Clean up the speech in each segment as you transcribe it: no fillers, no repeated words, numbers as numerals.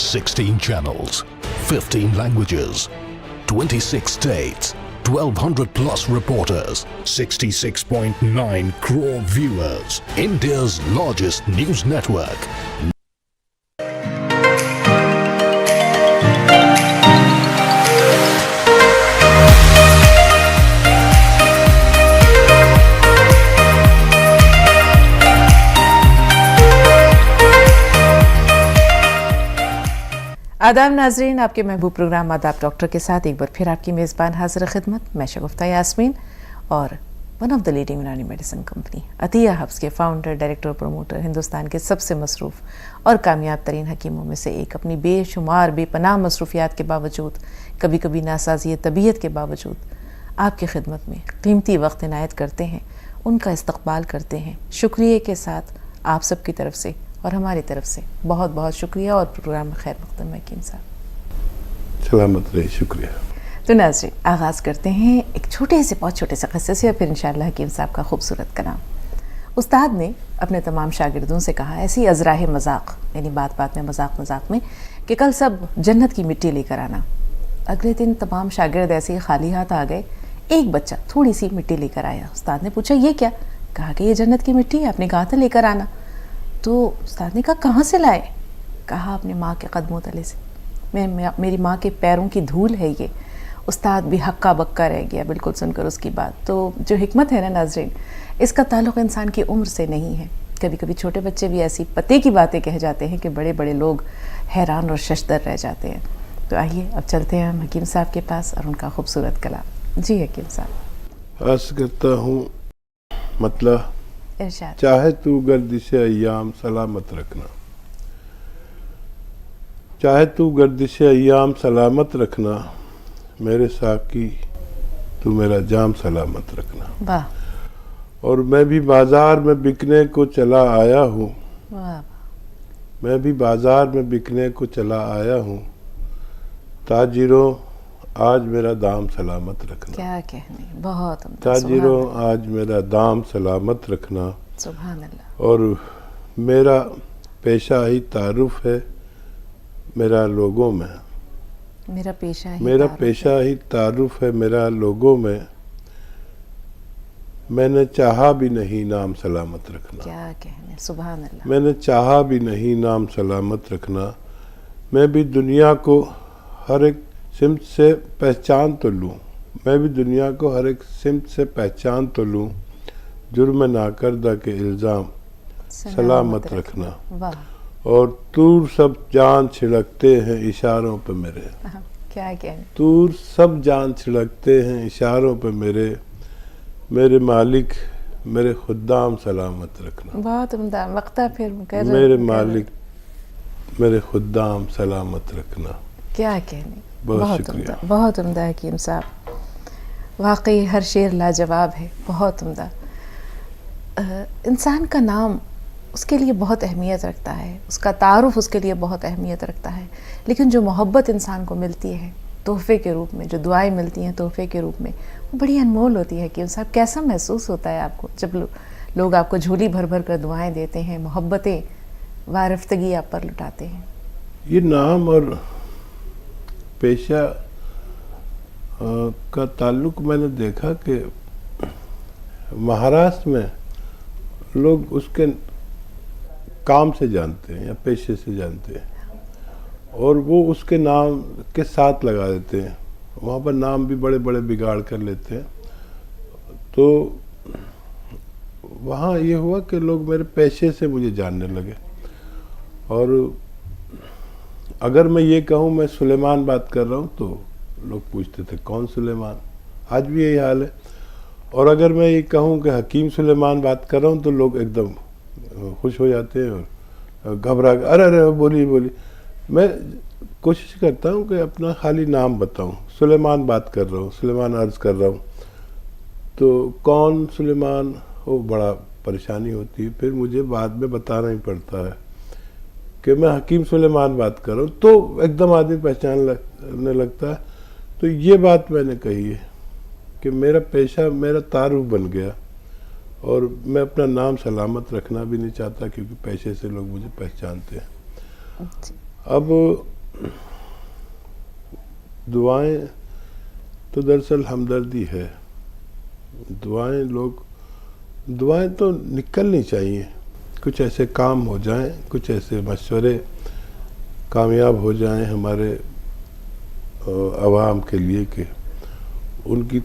16 channels, 15 languages, 26 states, 1200 plus reporters, 66.9 crore viewers. India's largest news network. आदाब नाजरीन, आपके महबूब programme आदाब डॉक्टर के साथ एक बार फिर आपकी मेज़बान हाजिर खिदमत। मैं शगुफ्ता यास्मीन और वन ऑफ द लीडिंग यूनानी मेडिसिन कंपनी अतिया हब्स के फाउंडर, डायरेक्टर और प्रमोटर, हिंदुस्तान के सबसे मसरूफ़ और कामयाब तरीन हकीमों में से एक। अपनी बेशुमार बेपनाह मसरूफियात के बावजूद, कभी कभी नासाज़ी तबीयत के बावजूद आपकी खिदमत में कीमती वक्त इनायत करते हैं, उनका इस्तकबाल करते हैं। शुक्रिया के साथ आप सबकी तरफ से और हमारी तरफ से बहुत बहुत शुक्रिया और प्रोग्राम में खैर मक़दम हकीम साहब। सलामत रहे, शुक्रिया। तो नाज़रीन, आगाज़ करते हैं एक छोटे से, बहुत छोटे से क़स्से से और फिर इंशाअल्लाह हकीम साहब का खूबसूरत कलाम। उस्ताद ने अपने तमाम शागिर्दों से कहा, ऐसी अज़राह मजाक, यानी बात बात में, मजाक मजाक में, कि कल सब जन्नत की मिट्टी लेकर आना। अगले दिन तमाम शागिर्द ऐसे ही खाली हाथ आ गए। एक बच्चा थोड़ी सी मिट्टी लेकर आया। उस्ताद ने पूछा, ये क्या? कहा कि ये जन्नत की मिट्टी है, आपने कहा था लेकर आना। तो उस्ताद ने कहा, कहाँ से लाए? कहा, अपने माँ के कदमों तले से, मेरी माँ के पैरों की धूल है ये। उस्ताद भी हक्का बक्का रह गया बिल्कुल सुनकर उसकी बात। तो जो हिकमत है ना नाज़रीन, इसका ताल्लुक़ इंसान की उम्र से नहीं है। कभी कभी छोटे बच्चे भी ऐसी पते की बातें कह जाते हैं कि बड़े बड़े लोग हैरान और शशदर रह जाते हैं। तो आइए अब चलते हैं हम हकीम साहब के पास और उनका खूबसूरत कलाम। जी हकीम साहब। अर्ज़ करता हूँ, मतलब इरशाद। चाहे तू गर्दिश अय्याम सलामत रखना, चाहे तू गर्दिश अय्याम सलामत रखना, मेरे साकी तू मेरा जाम सलामत रखना। वाह। और मैं भी बाजार में बिकने को चला आया हूँ, वाह। मैं भी बाजार में बिकने को चला आया हूँ, ताजिरों आज मेरा दाम सलामत रखना। क्या कहने, बहुत उम्दा। ताजिरों आज मेरा दाम सलामत रखना। सुभान अल्लाह। और मेरा पेशा ही तारुफ है मेरा लोगों में, मेरा पेशा ही तारुफ है मेरा लोगों में, मैंने चाहा भी नहीं नाम सलामत रखना। क्या कहने, सुभान अल्लाह। मैंने चाहा भी नहीं नाम सलामत रखना, मैं भी दुनिया को हर एक सिमत से पहचान तो लूँ, मैं भी दुनिया को हर एक सिमत से पहचान तो लूँ, जुर्म नाकर्दा के इल्ज़ाम सलामत रखना। वाह। और तूर सब जान छिड़कते हैं इशारों पे मेरे, क्या कहने, तूर सब जान छिड़कते हैं इशारों पे मेरे, मेरे मालिक मेरे खुदाम सलामत रखना। बहुत उम्दा वक्ता फिर मेरे मालिक मेरे खुदाम सलामत रखना। क्या कहने, बहुत उम्दा, बहुत उम्दा हकीम साहब। वाकई हर शेर लाजवाब है, बहुत उम्दा। इंसान का नाम उसके लिए बहुत अहमियत रखता है, उसका तारुफ उसके लिए बहुत अहमियत रखता है, लेकिन जो मोहब्बत इंसान को मिलती है तोहफे के रूप में, जो दुआएं मिलती हैं तोहफे के रूप में, वो बड़ी अनमोल होती है। कि साहब, कैसा महसूस होता है आपको जब लोग आपको झोली भर भर कर दुआएं देते हैं, मोहब्बतें, वारफ्तगी आप पर लुटाते हैं? ये नाम और पेशा का ताल्लुक मैंने देखा कि महाराष्ट्र में लोग उसके काम से जानते हैं या पेशे से जानते हैं, और वो उसके नाम के साथ लगा देते हैं। वहाँ पर नाम भी बड़े बड़े बिगाड़ कर लेते हैं। तो वहाँ ये हुआ कि लोग मेरे पेशे से मुझे जानने लगे। और अगर मैं ये कहूँ मैं सुलेमान बात कर रहा हूँ तो लोग पूछते थे कौन सुलेमान, आज भी यही हाल है। और अगर मैं ये कहूँ कि हकीम सुलेमान बात कर रहा हूँ तो लोग एकदम खुश हो जाते हैं और घबरा के अरे अरे बोली। मैं कोशिश करता हूँ कि अपना खाली नाम बताऊँ, सुलेमान बात कर रहा हूँ, सुलेमान अर्ज़ कर रहा हूँ। तो कौन सुलेमान, वो बड़ा परेशानी होती है। फिर मुझे बाद में बताना ही पड़ता है कि मैं हकीम सुलेमान बात कर रहा हूँ, तो एकदम आदमी पहचानने लगता है। तो ये बात मैंने कही है कि मेरा पेशा मेरा तारुफ बन गया, और मैं अपना नाम सलामत रखना भी नहीं चाहता क्योंकि पैसे से लोग मुझे पहचानते हैं। अब दुआएं तो दरअसल हमदर्दी है। दुआएं तो निकलनी चाहिए। कुछ ऐसे काम हो जाएं, कुछ ऐसे मशवरे कामयाब हो जाएं हमारे आवाम के लिए कि उनकी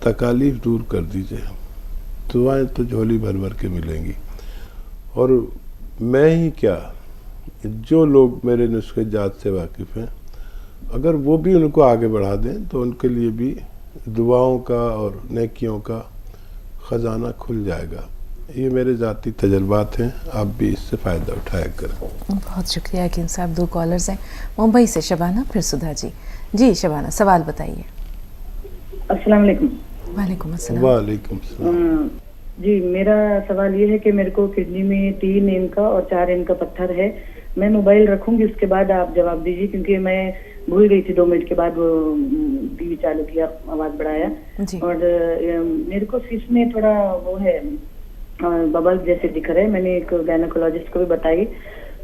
तकालीफ दूर कर दीजिए। दुआएं तो झोली भर भर के मिलेंगी। और मैं ही क्या, जो लोग मेरे नुस्खे जात से वाकिफ़ हैं, अगर वो भी उनको आगे बढ़ा दें तो उनके लिए भी दुआओं का और नेकियों का ख़जाना खुल जाएगा। ये मेरे ज़ाती तजर्बात हैं, आप भी इससे फ़ायदा उठाया करें। बहुत शुक्रिया हकीम साहब। 2 कॉलर्स हैं, मुंबई से शबाना, फिर सुधा जी। जी शबाना, सवाल बताइए। अस्सलाम वालेकुम। वालेकुम अस्सलाम। वालेकुम सलाम। जी, मेरा सवाल ये है कि मेरे को किडनी में 3 एम का और 4 एम का पत्थर है। मैं मोबाइल रखूंगी, उसके बाद आप जवाब दीजिए, क्योंकि मैं भूल गई थी 2 मिनट के बाद वो टीवी चालू किया, आवाज बढ़ाया। और मेरे को फीस में थोड़ा वो है, बबल जैसे दिख रहे हैं। मैंने एक गायनेकोलॉजिस्ट को भी बताई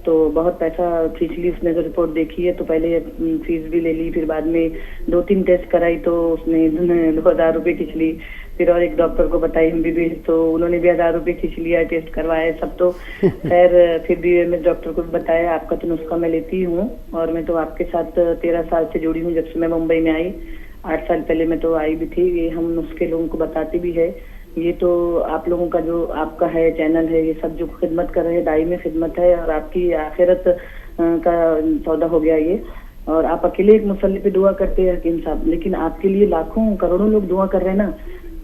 तो बहुत पैसा खींच ली उसने। जो रिपोर्ट देखी है तो पहले फीस भी ले ली, फिर बाद में 2-3 टेस्ट कराई तो उसने 2000 रुपये खींच ली। फिर और एक डॉक्टर को बताई MBBS, तो उन्होंने भी 1000 रुपये खींच लिया, टेस्ट करवाए सब। तो खैर फिर भी मैं डॉक्टर को भी बताया आपका तो नुस्खा मैं लेती हूँ, और मैं तो आपके साथ 13 साल से जुड़ी हूँ, जब से मैं मुंबई में आई। 8 साल पहले मैं तो आई भी थी। ये हम नुस्खे लोगों को बताते भी है। ये तो आप लोगों का जो आपका है चैनल है, ये सब जो खिदमत कर रहे हैं, दाई में खिदमत है और आपकी आखिरत का सौदा हो गया ये। और आप अकेले एक मुसल्ले पे दुआ करते हैं हकीम साहब, लेकिन आपके लिए लाखों करोड़ों लोग दुआ कर रहे हैं ना।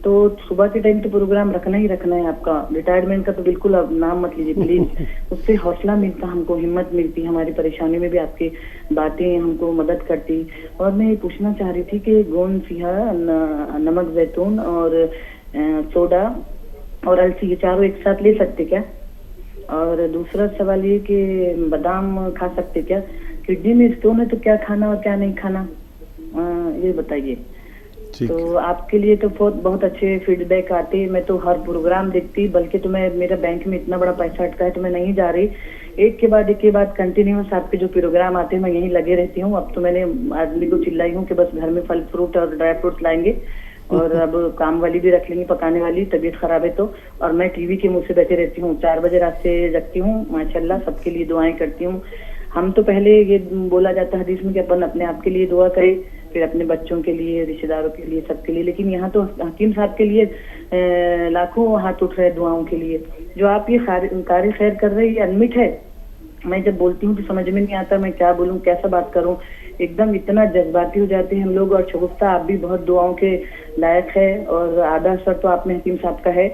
तो सुबह के टाइम तो प्रोग्राम रखना ही रखना है आपका। रिटायरमेंट का तो बिल्कुल अब नाम मत लीजिए प्लीज। उससे हौसला मिलता, हमको हिम्मत मिलती, हमारी परेशानी में भी आपकी बातें हमको मदद करती। और मैं ये पूछना चाह रही थी कि गोंद सिहा, नमक जैतून और सोडा और अलसी, ये चारों एक साथ ले सकते क्या? और दूसरा सवाल ये कि बादाम खा सकते क्या? किडनी में स्टोन है तो क्या खाना और क्या नहीं खाना, ये बताइए। तो आपके लिए तो बहुत अच्छे फीडबैक आते। मैं तो हर प्रोग्राम देखती, बल्कि तो मैं, मेरा बैंक में इतना बड़ा पैसा अटका है तो मैं नहीं जा रही। एक के बाद कंटिन्यूस आपके जो प्रोग्राम आते हैं मैं यहीं लगे रहती हूँ। अब तो मैंने आदमी को चिल्लाई हूँ कि बस घर में फल फ्रूट और ड्राई फ्रूट्स लाएंगे, और अब काम वाली भी रख लेंगे पकाने वाली, तबीयत खराब है तो। और मैं टीवी के मुंह से बैठे रहती हूँ, 4 बजे रात से जगती हूँ। माशाल्लाह सबके लिए दुआएं करती हूँ। हम तो पहले ये बोला जाता है हदीस में कि अपन अपने आप के लिए दुआ करें, फिर अपने बच्चों के लिए, रिश्तेदारों के लिए, सबके लिए। लेकिन यहाँ तो हकीम साहब के लिए लाखों हाथ उठ रहे हैं दुआओं के लिए। जो आप ये कार्य खैर कर रहे हैं ये अनमिट है। मैं जब बोलती हूँ तो समझ में नहीं आता मैं क्या बोलूँ, कैसा बात करूँ। एकदम इतना जज्बाती हो जाते हैं हम लोग। और शगुफ्ता आप भी बहुत दुआओं के लायक है, और आधा असर तो आप में हकीम साहब का है।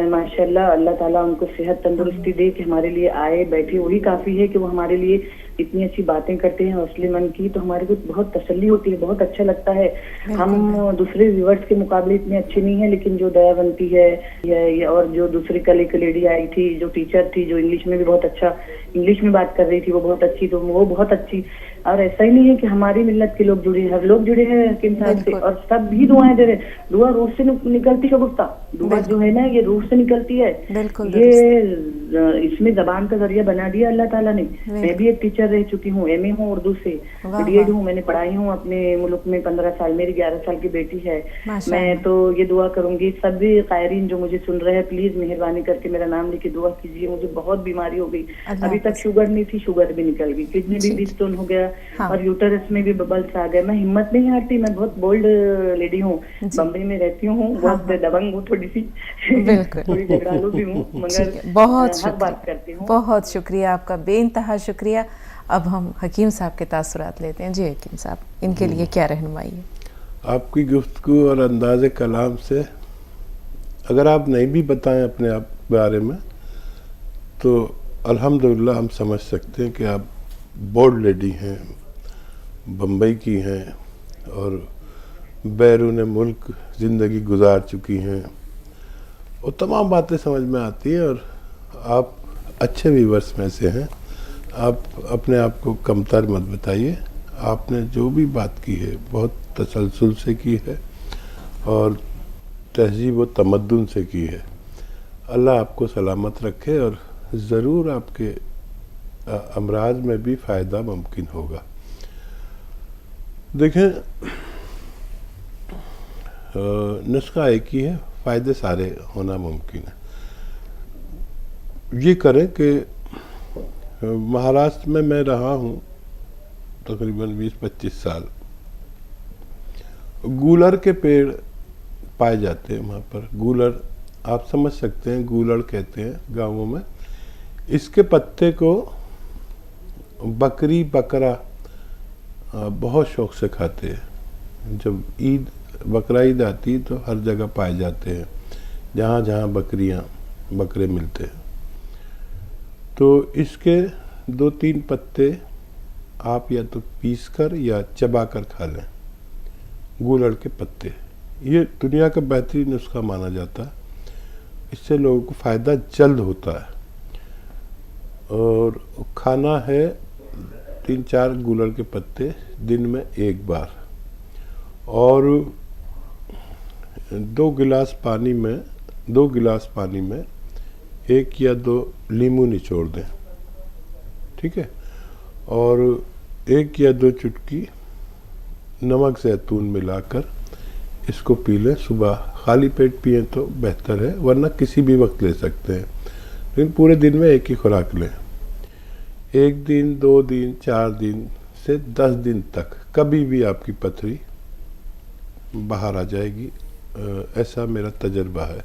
माशाल्लाह, अल्लाह ताला उनको सेहत तंदुरुस्ती दे कि हमारे लिए आए बैठे, वही काफी है कि वो हमारे लिए इतनी अच्छी बातें करते हैं हौसले मन की। तो हमारे को बहुत तसल्ली होती है, बहुत अच्छा लगता है। हम दूसरे व्यूअर्स के मुकाबले इतने अच्छे नहीं है, लेकिन जो दयावंती है और जो दूसरी कल एक लेडी आई थी जो टीचर थी, जो इंग्लिश में भी बहुत अच्छा इंग्लिश में बात कर रही थी, वो बहुत अच्छी, तो वो बहुत अच्छी। और ऐसा ही नहीं है कि हमारी मिल्लत के लोग जुड़े हैं, हर लोग जुड़े हैं हकीम साहब से, और सब भी दुआएं दे रहे हैं। दुआ रूह से निकलती है गुफ्ता, दुआ जो है ना ये रूह से निकलती है। ये इसमें जबान का जरिया बना दिया अल्लाह ताला ने। मैं भी एक टीचर रह चुकी हूँ, MA हूँ उर्दू से, BEd हूँ, मैंने पढ़ाई हूँ अपने मुल्क में 15 साल, मेरी 11 साल की बेटी है। मैं तो ये दुआ करूंगी सभी कायरीन जो मुझे सुन रहे हैं, प्लीज मेहरबानी करके मेरा नाम लेके दुआ कीजिए। मुझे बहुत बीमारी हो गई, अभी तक शुगर नहीं थी, शुगर भी निकल गई, किडनी भी स्टोन हो गया, और यूटरस में भी बबल्स आ गए। मैं हिम्मत नहीं हारती, मैं बहुत बोल्ड लेडी हूँ, बम्बई में रहती हूँ, बहुत दबंग हूँ थोड़ी सी, थोड़ी झगड़ालू भी हूँ, मगर बहुत हक बात करती हूँ। बहुत शुक्रिया आपका, बेइंतहा शुक्रिया। अब हम हकीम साहब के तासुरात लेते हैं। जी हकीम साहब, इनके लिए क्या रहनुमाई है? आपकी गुफ्तगू और अंदाज़े कलाम से अगर आप नहीं भी बताएं अपने आप बारे में तो अल्हम्दुलिल्लाह हम समझ सकते हैं कि आप बोल्ड लेडी हैं, बम्बई की हैं और बैरून मुल्क ज़िंदगी गुजार चुकी हैं, और तमाम बातें समझ में आती हैं। और आप अच्छे व्यूअर्स में से हैं। आप अपने आप को कमतर मत बताइए। आपने जो भी बात की है बहुत तसलसल से की है और तहजीब व तमद्दुन से की है। अल्लाह आपको सलामत रखे और ज़रूर आपके अमराज में भी फ़ायदा मुमकिन होगा। देखें, नुस्खा एक ही है, फ़ायदे सारे होना मुमकिन है। ये करें कि महाराष्ट्र में मैं रहा हूँ तकरीबन 20-25 साल। गूलर के पेड़ पाए जाते हैं वहाँ पर। गूलर आप समझ सकते हैं, गूलर कहते हैं गाँवों में। इसके पत्ते को बकरी बकरा बहुत शौक से खाते हैं। जब ईद बकरा ईद आती है तो हर जगह पाए जाते हैं, जहाँ जहाँ बकरे मिलते हैं। तो इसके 2-3 पत्ते आप या तो पीस कर या चबा कर खा लें। गूलर के पत्ते ये दुनिया का बेहतरीन नुस्खा माना जाता है। इससे लोगों को फ़ायदा जल्द होता है। और खाना है 3-4 गूलर के पत्ते दिन में 1 बार, और 2 गिलास पानी में 1 या 2 नींबू निचोड़ दें, ठीक है। और 1 या 2 चुटकी नमक ज़ैतून मिलाकर इसको पी लें। सुबह खाली पेट पिए तो बेहतर है, वरना किसी भी वक्त ले सकते हैं, लेकिन पूरे दिन में एक ही खुराक लें। 1 दिन, 2 दिन, 4 दिन से 10 दिन तक कभी भी आपकी पथरी बाहर आ जाएगी, ऐसा मेरा तजर्बा है।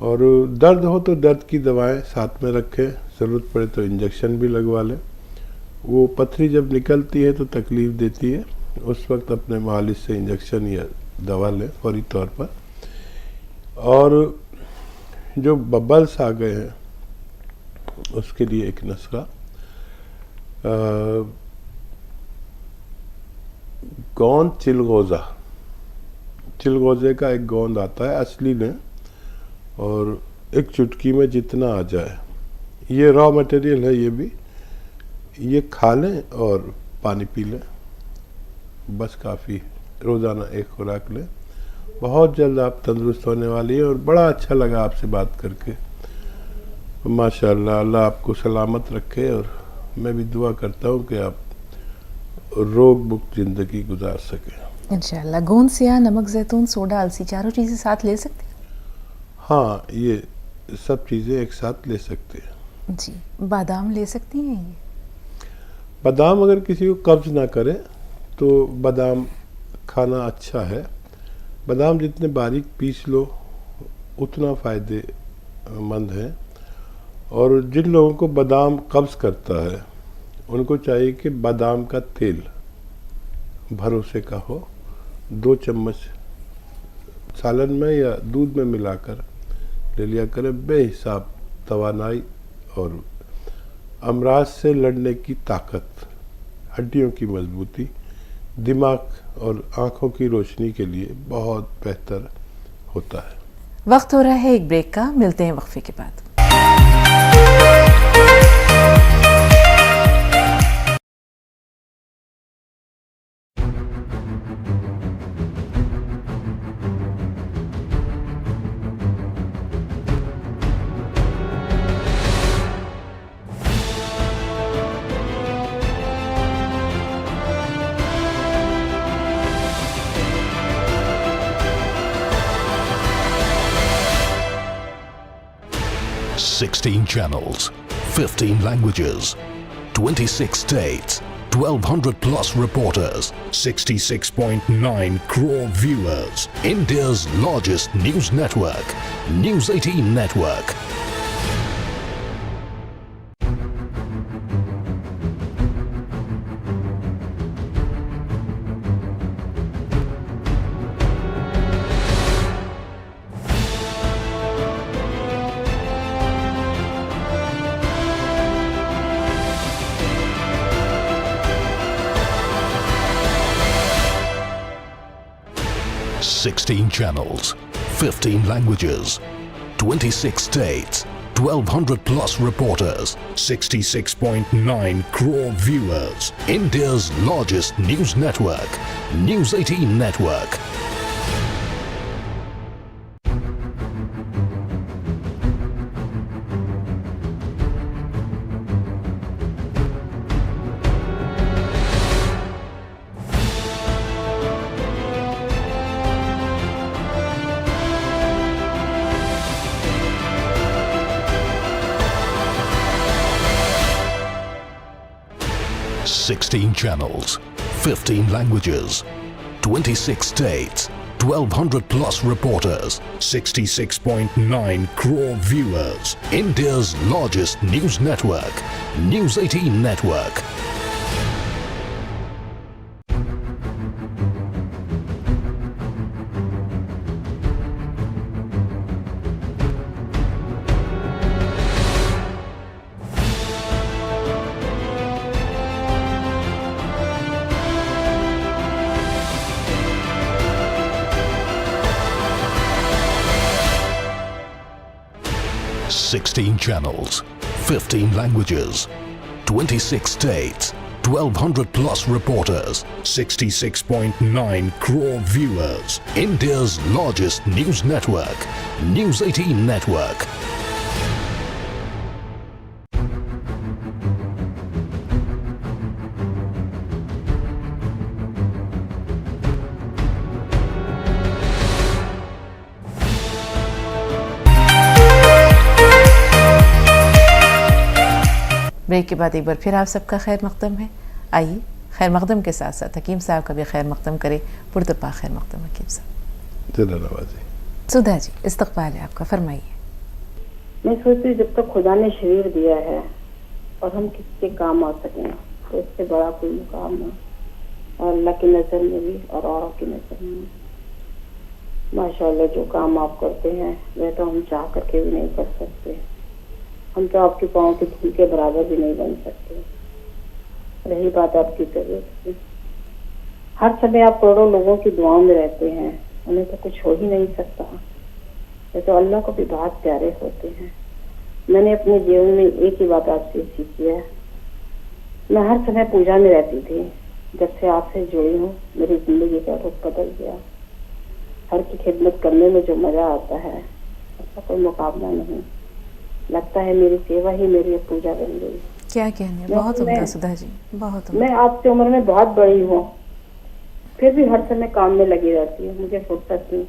और दर्द हो तो दर्द की दवाएं साथ में रखें, ज़रूरत पड़े तो इंजेक्शन भी लगवा लें। वो पथरी जब निकलती है तो तकलीफ़ देती है, उस वक्त अपने मालिश से इंजेक्शन या दवा लें फौरी तौर पर। और जो बबल्स आ गए हैं उसके लिए एक नुस्खा, गोंद चिलगोज़े का एक गोंद आता है, असली लें, और एक चुटकी में जितना आ जाए, ये रॉ मटेरियल है, ये खा लें और पानी पी लें, बस काफ़ी। रोज़ाना 1 खुराक लें, बहुत जल्द आप तंदुरुस्त होने वाली है। और बड़ा अच्छा लगा आपसे बात करके, माशाअल्लाह। अल्लाह आपको सलामत रखे, और मैं भी दुआ करता हूँ कि आप रोग मुक्त ज़िंदगी गुजार सकें इंशाअल्लाह। गोंद से या नमक ज़ैतून सोडा अलसी चारों चीज़ें साथ ले सकते हैं? हाँ, ये सब चीज़ें एक साथ ले सकते हैं जी। बादाम ले सकती हैं ये? बादाम अगर किसी को कब्ज़ ना करे तो बादाम खाना अच्छा है। बादाम जितने बारीक पीस लो उतना फ़ायदेमंद है। और जिन लोगों को बादाम कब्ज़ करता है उनको चाहिए कि बादाम का तेल भरोसे का हो, 2 चम्मच सालन में या दूध में मिलाकर ले लिया करें। बेहिसाब तवानाई और अमराज से लड़ने की ताकत, हड्डियों की मजबूती, दिमाग और आँखों की रोशनी के लिए बहुत बेहतर होता है। वक्त हो रहा है एक ब्रेक का, मिलते हैं वक्फे के बाद। $16 channels, 15 languages, 26 states, 1,200 plus reporters, 66.9 crore viewers. India's largest news network, News 18 Network. $16 channels, 15 languages, 26 states, 1,200 plus reporters, 66.9 crore viewers. India's largest news network, News 18 Network. 16 channels, 15 languages, 26 states, 1200 plus reporters, 66.9 crore viewers. India's largest news network, News 18 Network. Sixteen channels, 15 languages, 26 states, 1200 plus reporters, 66.9 crore viewers. India's largest news network, News 18 Network. Break के बाद एक बार फिर आप सबका खैर मकदम है। आइए खैर मकदम के साथ साथ हकीम साहब का भी खैर मकदम करे। पुरतपा खैर मकदम हकीम साहब। चलो नवाजी। सुधा जी, इस्तकबाल है आपका, फरमाइए। मैं सोचती हूँ जब तक खुदा ने शरीर दिया है और हम किसी के काम आ सकें तो इससे बड़ा कोई मुकाम ना, और अल्लाह की नज़र में भी और औरों की नज़र में। माशाल्लाह जो काम आप करते हैं वह तो हम चाह करके भी नहीं कर सकते। हम तो आपके पाँव के धूल के बराबर भी नहीं बन सकते। रही बात आपकी तबीयत की, हर समय आप करोड़ों लोगों की दुआओं में रहते हैं, उन्हें तो कुछ हो ही नहीं सकता। ये तो अल्लाह को भी बहुत प्यारे होते हैं। मैंने अपने जीवन में एक ही बात आपसे सीखी है। मैं हर समय पूजा में रहती थी। जब से आपसे जुड़ी हूँ मेरी जिंदगी का रुख बदल गया। हर की खिदमत करने में जो मजा आता है उसका कोई मुकाबला नहीं। लगता है मेरी सेवा ही मेरी पूजा बन गई। क्या कहने, बहुत उम्दा सुधा जी, बहुत उम्दा। मैं आपसे उम्र में बहुत बड़ी हूँ, फिर भी हर समय काम में लगी रहती हूँ। मुझे फुर्सत नहीं।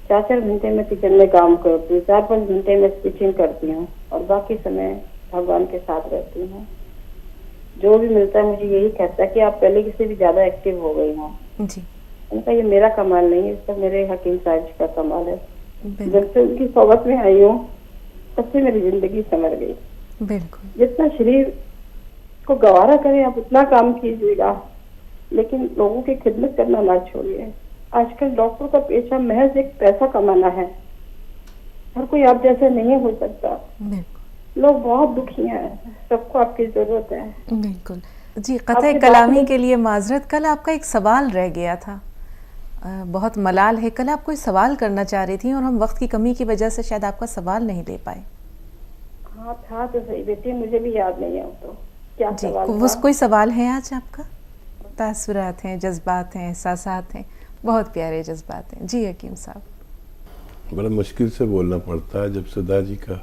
4-4 घंटे में किचन में काम करती हूँ, 4-5 घंटे में स्टिचिंग करती हूँ और बाकी समय भगवान के साथ रहती हूँ। जो भी मिलता है मुझे यही कहता है कि आप पहले किसी भी ज्यादा एक्टिव हो गई हो। जी, उनका ये मेरा कमाल नहीं है, सब मेरे हकीम साहब का कमाल है। जब से उनकी सोबत में आई हूँ तब से मेरी जिंदगी संवर गई। बिल्कुल। जितना शरीर को गवारा करें आप उतना काम कीजिएगा, लेकिन लोगों की खिदमत करना ना छोड़िए। आजकल डॉक्टर का पेशा महज एक पैसा कमाना है। हर कोई आप जैसे नहीं हो सकता। बिल्कुल। लोग बहुत दुखी हैं, सबको आपकी जरूरत है। बिल्कुल जी। कतई कलामी के लिए माजरत, कल आपका एक सवाल रह गया था, बहुत मलाल है। कल आप कोई सवाल करना चाह रही थी और हम वक्त की कमी की वजह से शायद आपका सवाल नहीं ले पाए। हाँ था तो सही बेटी, मुझे भी याद नहीं है तो क्या जी, सवाल वो था? कोई सवाल है आज आपका? तासुरात हैं, जज्बात हैं, एहसासात हैं, बहुत प्यारे जज्बात हैं। जी हकीम साहब। बड़ा मुश्किल से बोलना पड़ता है। जब सुधा जी का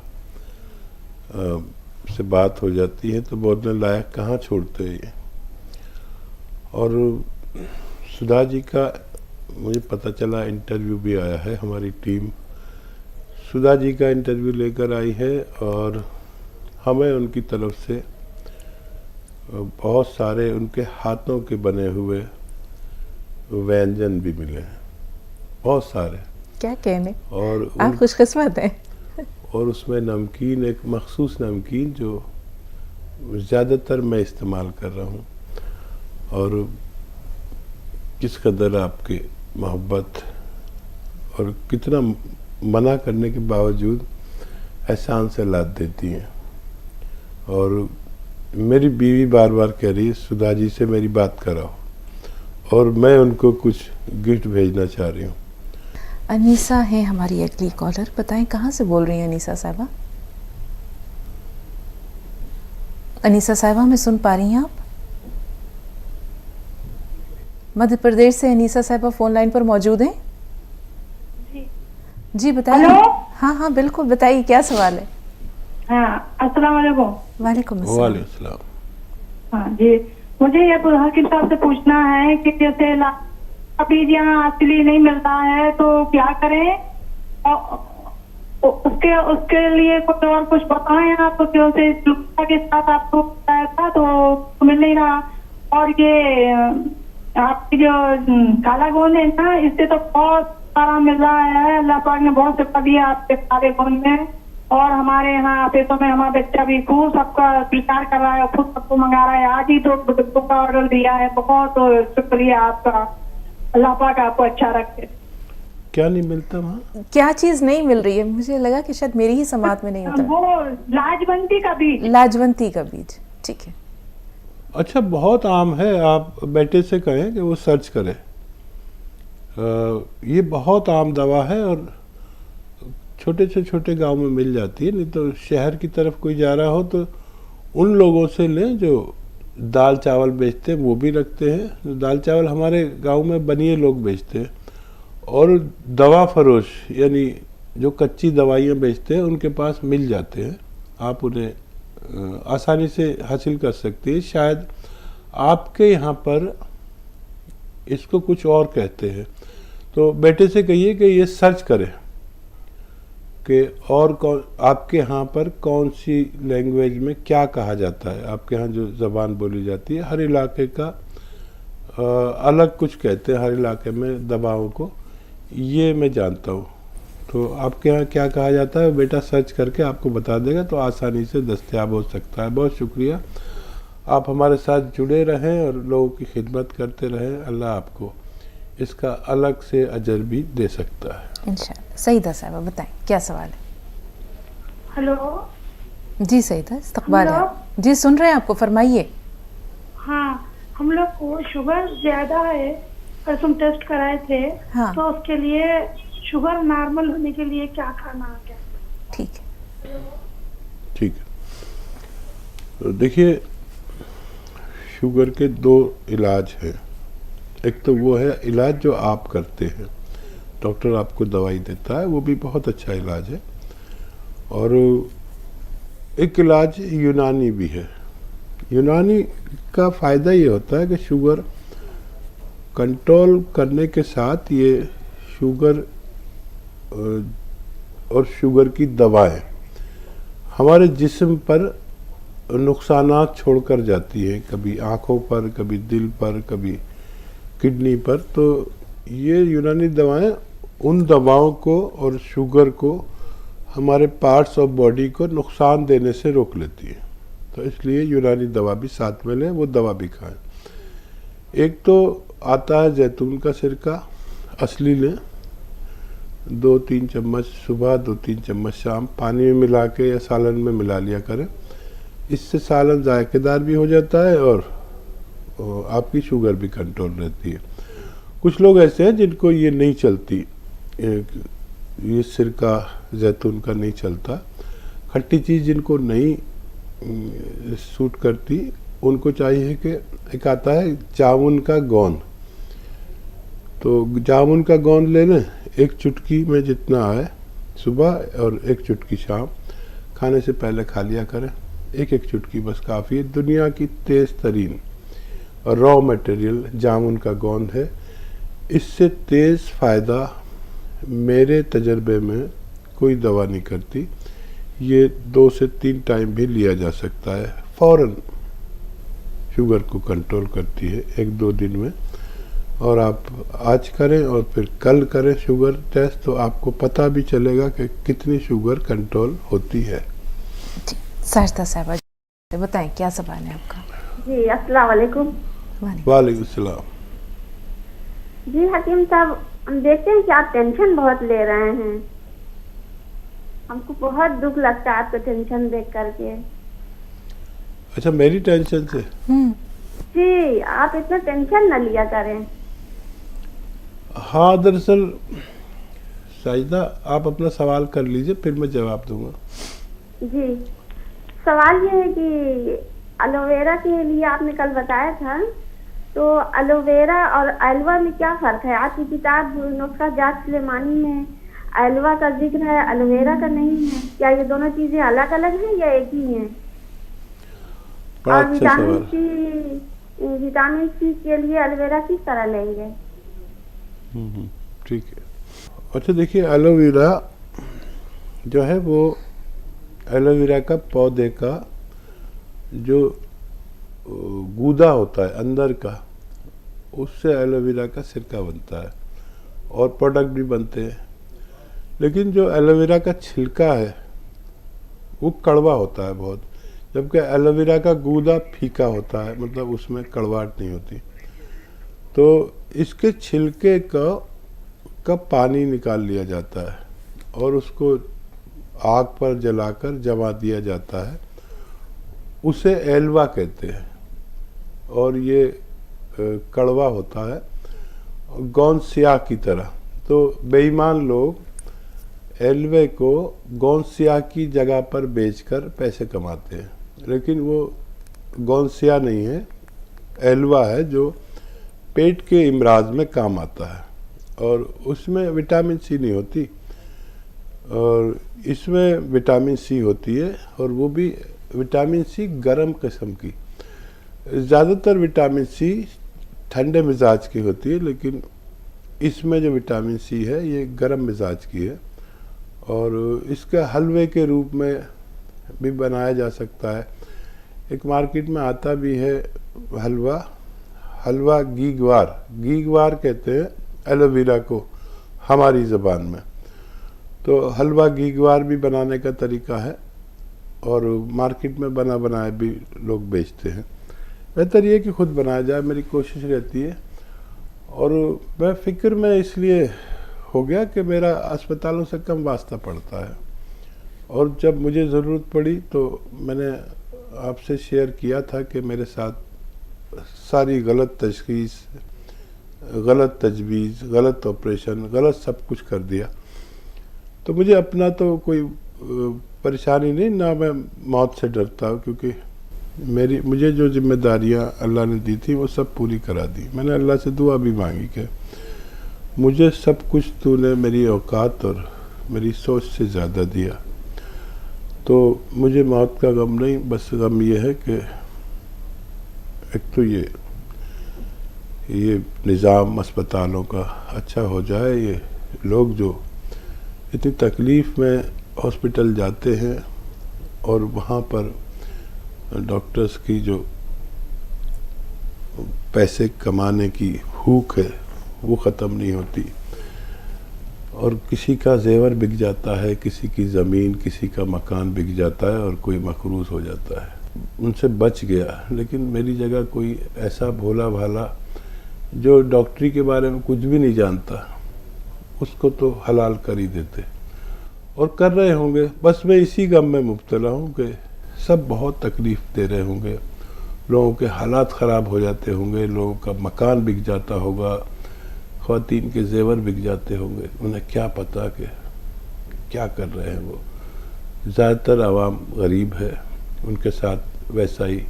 से बात हो जाती है तो बोलने लायक कहाँ छोड़ते हैं ये। और सुधा जी का मुझे पता चला इंटरव्यू भी आया है। हमारी टीम सुधा जी का इंटरव्यू लेकर आई है और हमें उनकी तरफ से बहुत सारे उनके हाथों के बने हुए व्यंजन भी मिले हैं, बहुत सारे। क्या कहने, और आप खुशकिस्मत हैं। और उसमें नमकीन, एक मखसूस नमकीन जो ज़्यादातर मैं इस्तेमाल कर रहा हूँ। और किस कदर आपकी मोहब्बत और कितना मना करने के बावजूद एहसान से लाद देती हैं। और मेरी बीवी बार बार कह रही है सुधा जी से मेरी बात कराओ, और मैं उनको कुछ गिफ्ट भेजना चाह रही हूँ। अनीसा है हमारी अगली कॉलर, बताएं कहाँ से बोल रही हैं अनीसा साहिबा? अनीसा साहिबा हमें सुन पा रही हैं आप? मध्य प्रदेश से अनीसा साहिबा फोन लाइन पर मौजूद हैं? जी बताइए। हाँ हाँ बिल्कुल, बताइए क्या सवाल है? हाँ, अस्सलाम वालेकुम। वालेकुम अस्सलाम। वालेकुम अस्सलाम। हाँ जी, मुझे ये हकीम साहब से पूछना है कि जैसे अभी यहाँ असली नहीं मिलता है तो क्या करें? उसके लिए कुछ और कुछ बताएं आप, क्योंकि के साथ आपको बताया था तो मिल नहीं रहा। और ये आपकी जो काला गोंद है ना, इससे तो बहुत आराम मिल रहा है। अल्लाह पाक ने बहुत शिफा दिया आपके काले गोंद में। और हमारे यहाँ पेटों में हमारा बच्चा भी खूब सबका प्रचार कर रहा है, खुद सबको मंगा रहा है। आज ही 2 बुजुर्गों का ऑर्डर दिया है। बहुत शुक्रिया आपका, अल्लाह पाक आपको अच्छा रखे। क्या नहीं मिलता वहाँ? क्या चीज़ नहीं मिल रही है? मुझे लगा कि शायद मेरी ही समात में नहीं होता। वो लाजवंती का बीज। लाजवंती का बीज, ठीक है। अच्छा, बहुत आम है। आप बेटे से कहें कि वो सर्च करे। ये बहुत आम दवा है और छोटे से छोटे गांव में मिल जाती है। नहीं तो शहर की तरफ कोई जा रहा हो तो उन लोगों से लें जो दाल चावल बेचते हैं, वो भी रखते हैं। दाल चावल हमारे गांव में बनिए लोग बेचते हैं। और दवा फरोश यानी जो कच्ची दवाइयाँ बेचते हैं उनके पास मिल जाते हैं। आप उन्हें आसानी से हासिल कर सकते हैं। शायद आपके यहाँ पर इसको कुछ और कहते हैं। तो बेटे से कहिए कि ये सर्च करें कि और कौन आपके यहाँ पर कौन सी लैंग्वेज में क्या कहा जाता है। आपके यहाँ जो ज़बान बोली जाती है, हर इलाके का अलग कुछ कहते हैं। हर इलाके में दवाओं को ये मैं जानता हूँ। तो आपके यहाँ क्या कहा जाता है, बेटा सर्च करके आपको बता देगा, तो आसानी से दस्तयाब हो सकता है। बहुत शुक्रिया, आप हमारे साथ जुड़े रहें और लोगों की खिदमत करते रहें। अल्लाह आपको इसका अलग से अजर भी दे सकता है इंशाल्लाह। सईदा साहब बताएं क्या सवाल है? हेलो जी सईदा, इस्तकबाल है। जी सुन रहे हैं आपको, फरमाइए। हाँ, हम लोग को शुगर ज्यादा है, परसों टेस्ट कराए थे। हाँ। तो उसके लिए शुगर नॉर्मल होने के लिए क्या खाना है? ठीक है, ठीक है। तो देखिए, शुगर के 2 इलाज हैं। एक तो वो है इलाज जो आप करते हैं, डॉक्टर आपको दवाई देता है, वो भी बहुत अच्छा इलाज है। और एक इलाज यूनानी भी है। यूनानी का फ़ायदा ये होता है कि शुगर कंट्रोल करने के साथ ये शुगर और शुगर की दवाएं हमारे जिस्म पर नुकसानात छोड़कर जाती है, कभी आँखों पर, कभी दिल पर, कभी किडनी पर। तो ये यूनानी दवाएं उन दवाओं को और शुगर को हमारे पार्ट्स ऑफ बॉडी को नुकसान देने से रोक लेती है। तो इसलिए यूनानी दवा भी साथ में लें, वो दवा भी खाएं। एक तो आता है जैतून का सिरका, असली लें, 2-3 चम्मच सुबह, 2-3 चम्मच शाम, पानी में मिला के या सालन में मिला लिया करें। इससे सालन जायकेदार भी हो जाता है और आपकी शुगर भी कंट्रोल रहती है। कुछ लोग ऐसे हैं जिनको ये नहीं चलती, ये सिरका जैतून का नहीं चलता। खट्टी चीज़ जिनको नहीं सूट करती, उनको चाहिए कि एक आता है जामुन का गोंद। तो जामुन का गोंद ले लें, 1 चुटकी में जितना आए सुबह और 1 चुटकी शाम, खाने से पहले खा लिया करें। 1 चुटकी बस काफ़ी है। दुनिया की तेज़ तरीन और रॉ मटेरियल जामुन का गोंद है। इससे तेज़ फ़ायदा मेरे तजर्बे में कोई दवा नहीं करती। ये 2 से 3 टाइम भी लिया जा सकता है, फ़ौरन शुगर को कंट्रोल करती है 1-2 दिन में। और आप आज करें और फिर कल करें शुगर टेस्ट, तो आपको पता भी चलेगा कि कितनी शुगर कंट्रोल होती है। साजिदा साहबा बताएं क्या सवाल है आपका? जी अस्सलाम वालेकुम। वालेकुम सलाम। जी हकीम साहब, हम देखते हैं कि आप टेंशन बहुत ले रहे हैं। हमको बहुत दुख लगता है आपका टेंशन देख करके। अच्छा, मेरी टेंशन से? जी, आप इतना टेंशन न लिया करें। हाँ, दरअसल साजिदा आप अपना सवाल कर लीजिए, फिर मैं जवाब दूंगा। जी, सवाल ये है कि एलोवेरा के लिए आपने कल बताया था, तो एलोवेरा और एलवा में क्या फ़र्क है? आपकी किताब नुस्खा जात सुलेमानी में एलवा का जिक्र है, एलोवेरा का नहीं है। क्या ये दोनों चीज़ें अलग अलग हैं या एक ही हैं? और विटामिन सी के लिए एलोवेरा किस तरह लेंगे? ठीक है। अच्छा देखिए, एलोवेरा जो है वो एलोवेरा का पौधे का जो गूदा होता है अंदर का, उससे एलोवेरा का सिरका बनता है और प्रोडक्ट भी बनते हैं। लेकिन जो एलोवेरा का छिलका है वो कड़वा होता है बहुत, जबकि एलोवेरा का गूदा फीका होता है, मतलब उसमें कड़वाहट नहीं होती। तो इसके छिलके का पानी निकाल लिया जाता है और उसको आग पर जलाकर जमा दिया जाता है, उसे एल्वा कहते हैं और ये कड़वा होता है गोंद स्याह की तरह। तो बेईमान लोग एल्वे को गोंद स्याह की जगह पर बेचकर पैसे कमाते हैं, लेकिन वो गोंद स्याह नहीं है, एल्वा है जो पेट के इमराज में काम आता है और उसमें विटामिन सी नहीं होती और इसमें विटामिन सी होती है, और वो भी विटामिन सी गर्म किस्म की। ज़्यादातर विटामिन सी ठंडे मिजाज की होती है, लेकिन इसमें जो विटामिन सी है ये गर्म मिजाज की है और इसका हलवे के रूप में भी बनाया जा सकता है। एक मार्केट में आता भी है हलवा गीगवार कहते हैं एलोवेरा को हमारी ज़बान में। तो हलवा गीगवार भी बनाने का तरीका है और मार्केट में बना बनाया भी लोग बेचते हैं। बेहतर ये कि खुद बनाया जाए, मेरी कोशिश रहती है। और मैं फ़िक्र में इसलिए हो गया कि मेरा अस्पतालों से कम वास्ता पड़ता है और जब मुझे ज़रूरत पड़ी तो मैंने आपसे शेयर किया था कि मेरे साथ सारी गलत तशख़ीस, गलत तजवीज़, गलत ऑपरेशन, गलत सब कुछ कर दिया। तो मुझे अपना तो कोई परेशानी नहीं, ना मैं मौत से डरता हूँ, क्योंकि मुझे जो जिम्मेदारियाँ अल्लाह ने दी थी वो सब पूरी करा दी। मैंने अल्लाह से दुआ भी मांगी कि मुझे सब कुछ तूने मेरी औकात और मेरी सोच से ज़्यादा दिया, तो मुझे मौत का गम नहीं, बस गम ये है कि एक तो ये निज़ाम अस्पतालों का अच्छा हो जाए। ये लोग जो इतनी तकलीफ़ में हॉस्पिटल जाते हैं और वहाँ पर डॉक्टर्स की जो पैसे कमाने की भूख है वो ख़त्म नहीं होती और किसी का जेवर बिक जाता है, किसी की ज़मीन, किसी का मकान बिक जाता है और कोई मकरूज़ हो जाता है। उनसे बच गया। लेकिन मेरी जगह कोई ऐसा भोला भाला जो डॉक्टरी के बारे में कुछ भी नहीं जानता, उसको तो हलाल कर ही देते और कर रहे होंगे। बस मैं इसी गम में मुब्तला हूँ कि सब बहुत तकलीफ़ दे रहे होंगे, लोगों के हालात ख़राब हो जाते होंगे, लोगों का मकान बिक जाता होगा, ख़वातीन के जेवर बिक जाते होंगे। उन्हें क्या पता कि क्या कर रहे हैं वो। ज़्यादातर आवाम गरीब है, उनके साथ वैसा ही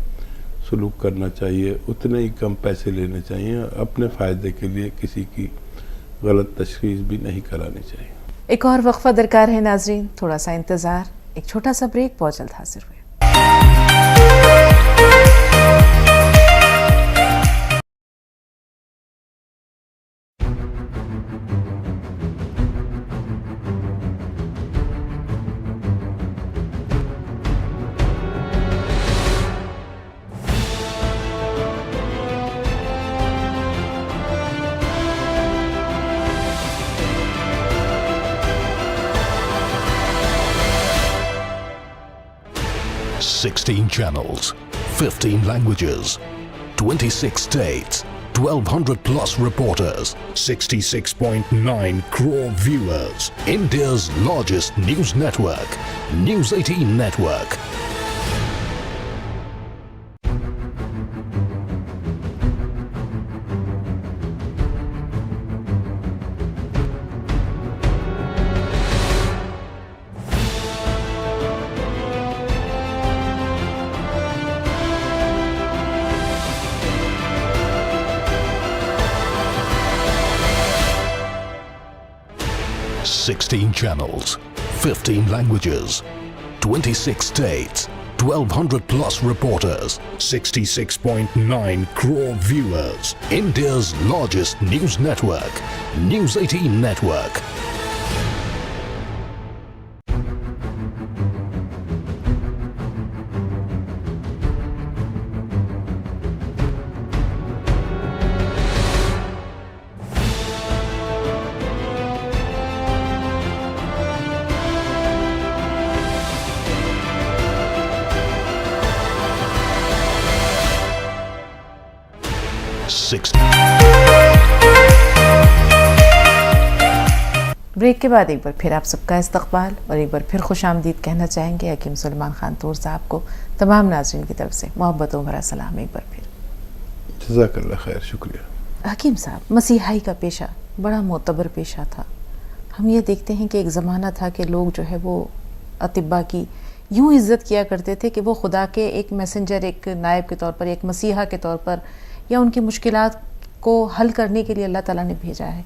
सलूक करना चाहिए, उतने ही कम पैसे लेने चाहिए, अपने फ़ायदे के लिए किसी की गलत तशख़ीस भी नहीं करानी चाहिए। एक और वक्फा दरकार है नाजरीन, थोड़ा सा इंतज़ार, एक छोटा सा ब्रेक, बहुत जल्द हाजिर हुए। $16 channels, 15 languages, 26 states, 1,200 plus reporters, 66.9 crore viewers. India's largest news network, News 18 Network. $16 channels, 15 languages, 26 states, 1,200 plus reporters, 66.9 crore viewers. India's largest news network, News 18 Network. Break के बाद एक बार फिर आप सबका इस्तकबाल और एक बार फिर खुश आमदीद कहना चाहेंगे हकीम सुलेमान खान तूर साहब को तमाम नाज़रीन की तरफ से मोहब्बतों भरा सलाम एक बार फिर। जज़ाकल्लाह खैर, शुक्रिया। हकीम साहब, मसीहाई का पेशा बड़ा मोतबर पेशा था। हम ये देखते हैं कि एक ज़माना था कि लोग जो है वो अतिब्बा की यूँ इज़्ज़त किया करते थे कि वो खुदा के एक मैसेंजर, एक नायब के तौर पर, एक मसीहा के तौर पर, या उनकी मुश्किलात को हल करने के लिए अल्लाह ताला ने भेजा है।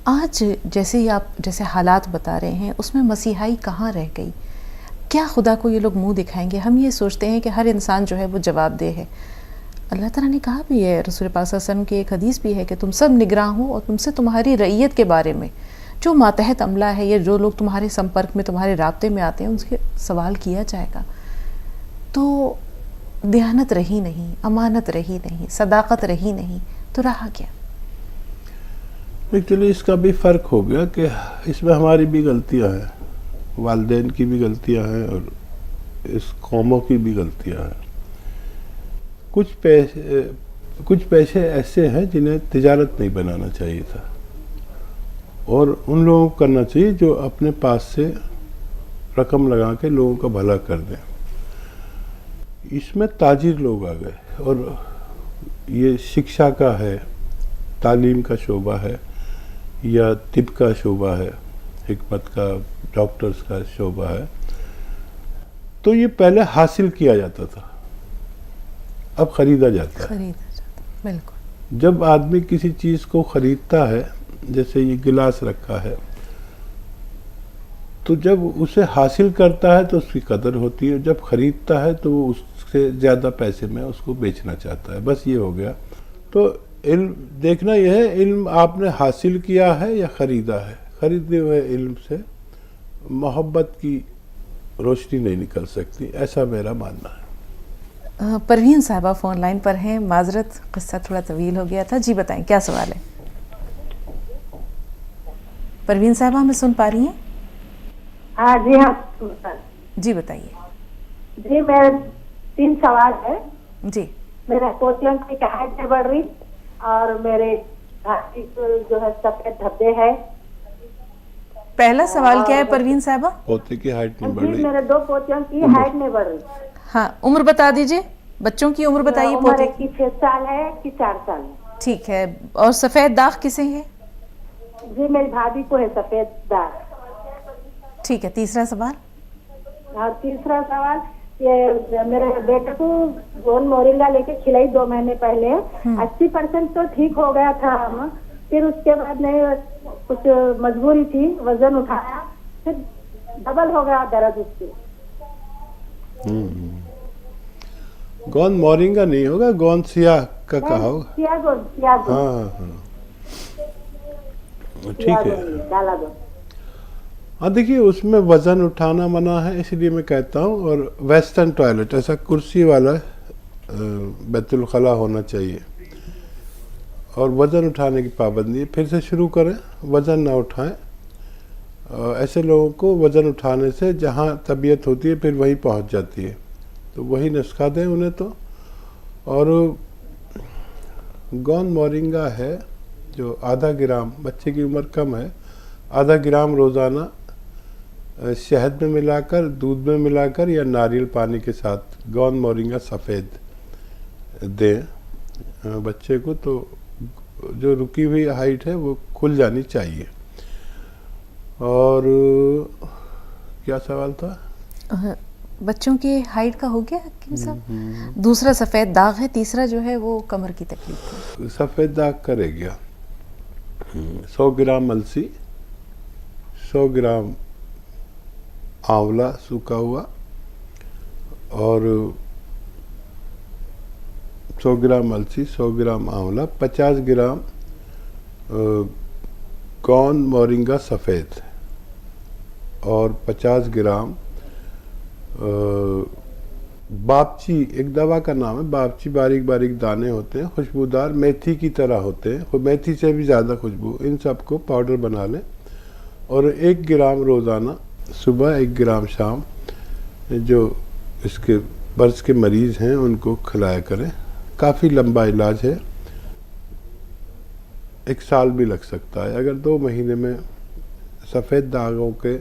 आज जैसे ही आप जैसे हालात बता रहे हैं उसमें मसीहाई कहाँ रह गई? क्या खुदा को ये लोग मुंह दिखाएंगे? हम ये सोचते हैं कि हर इंसान जो है वो जवाबदेह है। अल्लाह ताला ने कहा भी है, रसूल पाक सल्लल्लाहु अलैहि वसल्लम की एक हदीस भी है कि तुम सब निगरान हो और तुमसे तुम्हारी रईयत के बारे में, जो मातहत अमला है या जो लोग तुम्हारे संपर्क में, तुम्हारे राब्ते में आते हैं, उनसे सवाल किया जाएगा। तो दयानत रही नहीं, अमानत रही नहीं, सदाकत रही नहीं, तो रहा क्या? एक्चुअली इसका भी फ़र्क हो गया कि इसमें हमारी भी गलतियां हैं, वालिदैन की भी गलतियां हैं और इस कौमों की भी गलतियां हैं। कुछ पैसे ऐसे हैं जिन्हें तिजारत नहीं बनाना चाहिए था और उन लोगों को करना चाहिए जो अपने पास से रकम लगा के लोगों का भला कर दें। इसमें ताजिर लोग आ गए और ये शिक्षा का है, तालीम का शोबा है या तिब का शोबा है, हिकमत का, डॉक्टर्स का शोबा है। तो ये पहले हासिल किया जाता था, अब खरीदा जाता है। बिल्कुल। जब आदमी किसी चीज़ को खरीदता है, जैसे ये गिलास रखा है, तो जब उसे हासिल करता है तो उसकी कदर होती है, जब खरीदता है तो वो उससे ज़्यादा पैसे में उसको बेचना चाहता है। बस ये हो गया। तो इल्म देखना यह है, इल्म आपने हासिल किया है या ख़रीदा है। ख़रीदे हुए इल्म से मोहब्बत की रोशनी नहीं निकल सकती, ऐसा मेरा मानना है। परवीन साहबा फ़ोन लाइन पर हैं। माजरत, क़िस्सा थोड़ा तवील हो गया था। जी बताएं, क्या सवाल है? परवीन साहबा हमें सुन पा रही हैं? हाँ जी, हाँ जी बताइए। जी, मेरे 3 सवाल है जी। मेरा पोतियों की हाइट नहीं बढ़ रही और मेरे जो है सफेद धब्बे है। पहला सवाल क्या है परवीन साहबा? पोते की हाइट नहीं बढ़ जी, रही। मेरे 2 पोतियों की हाइट नहीं बढ़ रही। हाँ, उम्र बता दीजिए, बच्चों की उम्र बताइए। उम्र पोते की 6 साल है कि 4 साल है। ठीक है। और सफ़ेद दाग किसे है? जी, मेरी भाभी को है सफेद दाग। ठीक है। तीसरा सवाल? और तीसरा सवाल, ये मेरे बेटे को गोन मोरिंगा लेके खिलाई 2 महीने पहले। 80% तो ठीक हो गया था, फिर उसके बाद नहीं, कुछ मजबूरी थी, वजन उठाया, फिर डबल हो गया दर्द उसकी। गोंद मोरिंगा नहीं होगा, गोंद सियाह का कहा होगा। सियाह। हाँ, ठीक है। डाला दो। हाँ, देखिए उसमें वज़न उठाना मना है, इसलिए मैं कहता हूँ। और वेस्टर्न टॉयलेट, ऐसा कुर्सी वाला बैतुल खला होना चाहिए और वज़न उठाने की पाबंदी। फिर से शुरू करें, वज़न ना उठाएं। ऐसे लोगों को वज़न उठाने से जहाँ तबीयत होती है फिर वहीं पहुँच जाती है, तो वही नुस्खा दें उन्हें तो। और गोंद मोरिंगा है जो आधा ग्राम, बच्चे की उम्र कम है, आधा ग्राम रोज़ाना शहद में मिलाकर, दूध में मिलाकर या नारियल पानी के साथ गोंद मोरिंगा सफ़ेद दें बच्चे को, तो जो रुकी हुई हाइट है वो खुल जानी चाहिए। और क्या सवाल था? बच्चों की हाइट का हो गया हकीम साहब। दूसरा सफ़ेद दाग है, तीसरा जो है वो कमर की तकलीफ है। सफ़ेद दाग का रह गया। 100 ग्राम अलसी, 100 ग्राम आंवला सूखा हुआ और 100 ग्राम अलसी, 100 ग्राम आंवला, 50 ग्राम गोंद मोरिंगा सफ़ेद और 50 ग्राम बापची, एक दवा का नाम है बापची। बारीक बारीक दाने होते हैं, खुशबूदार, मेथी की तरह होते हैं, मेथी से भी ज़्यादा खुशबू। इन सबको पाउडर बना लें और 1 ग्राम रोज़ाना सुबह, 1 ग्राम शाम, जो इसके बर्ज के मरीज़ हैं उनको खिलाया करें। काफ़ी लंबा इलाज है, 1 साल भी लग सकता है। अगर 2 महीने में सफ़ेद दागों के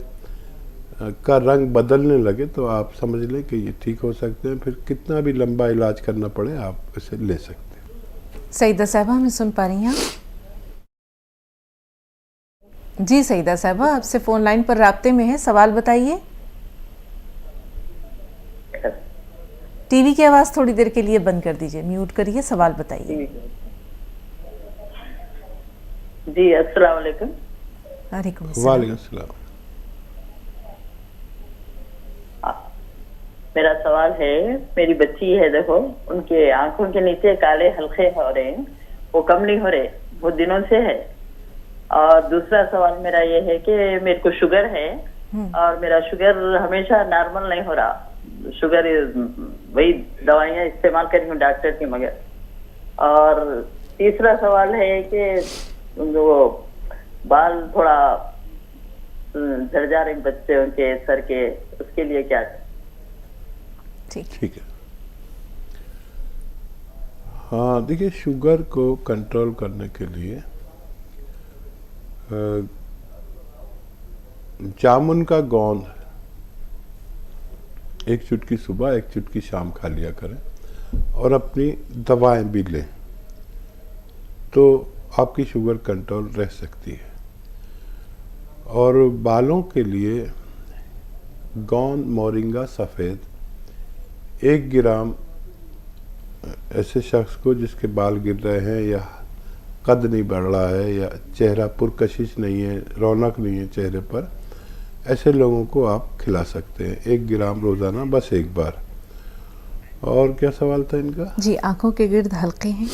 का रंग बदलने लगे तो आप समझ लें कि ये ठीक हो सकते हैं। फिर कितना भी लंबा इलाज करना पड़े आप इसे ले सकते हैं। सईदा साहबा हमें सुन पा रही हैं आप? जी सईदा साहबा, आपसे फ़ोन लाइन पर राब्ते में है, सवाल बताइए। टीवी की आवाज़ थोड़ी देर के लिए बंद कर दीजिए, म्यूट करिए, सवाल बताइए। जी अस्सलाम वालेकुम। वालेकुम वालेकुम अस्सलाम। मेरा सवाल है, मेरी बच्ची है, देखो उनके आंखों के नीचे काले हल्के हो रहे हैं, वो कम नहीं हो रहे, बहुत दिनों से है। और दूसरा सवाल मेरा ये है कि मेरे को शुगर है और मेरा शुगर हमेशा नॉर्मल नहीं हो रहा। शुगर वही दवाइयाँ इस्तेमाल करी हूँ डॉक्टर की मगर। और तीसरा सवाल है कि जो बाल थोड़ा झड़ जा रहे हैं बच्चे उनके सर के, उसके लिए क्या? ठीक है। हाँ देखिए, शुगर को कंट्रोल करने के लिए जामुन का गोंद 1 चुटकी सुबह 1 चुटकी शाम खा लिया करें और अपनी दवाएं भी लें तो आपकी शुगर कंट्रोल रह सकती है। और बालों के लिए गोंद मोरिंगा सफ़ेद 1 ग्राम ऐसे शख्स को जिसके बाल गिर रहे हैं या कद नहीं बढ़ रहा है या चेहरा पुरकशिश नहीं है, रौनक नहीं है चेहरे पर, ऐसे लोगों को आप खिला सकते हैं 1 ग्राम रोज़ाना, बस 1 बार। और क्या सवाल था इनका? जी, आंखों के गिर्द हल्के हैं।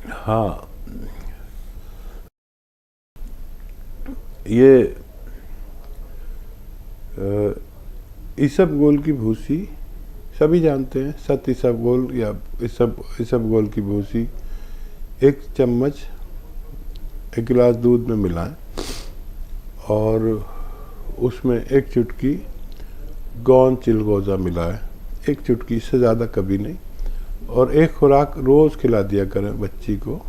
हाँ, ये इसबगोल की भूसी सभी जानते हैं, सत इसबगोल या इसबगोल की भूसी 1 चम्मच 1 गिलास दूध में मिलाएं और उसमें 1 चुटकी गोंद चिलगोज़ा मिलाएं, 1 चुटकी से ज़्यादा कभी नहीं। और 1 खुराक रोज़ खिला दिया करें बच्ची को।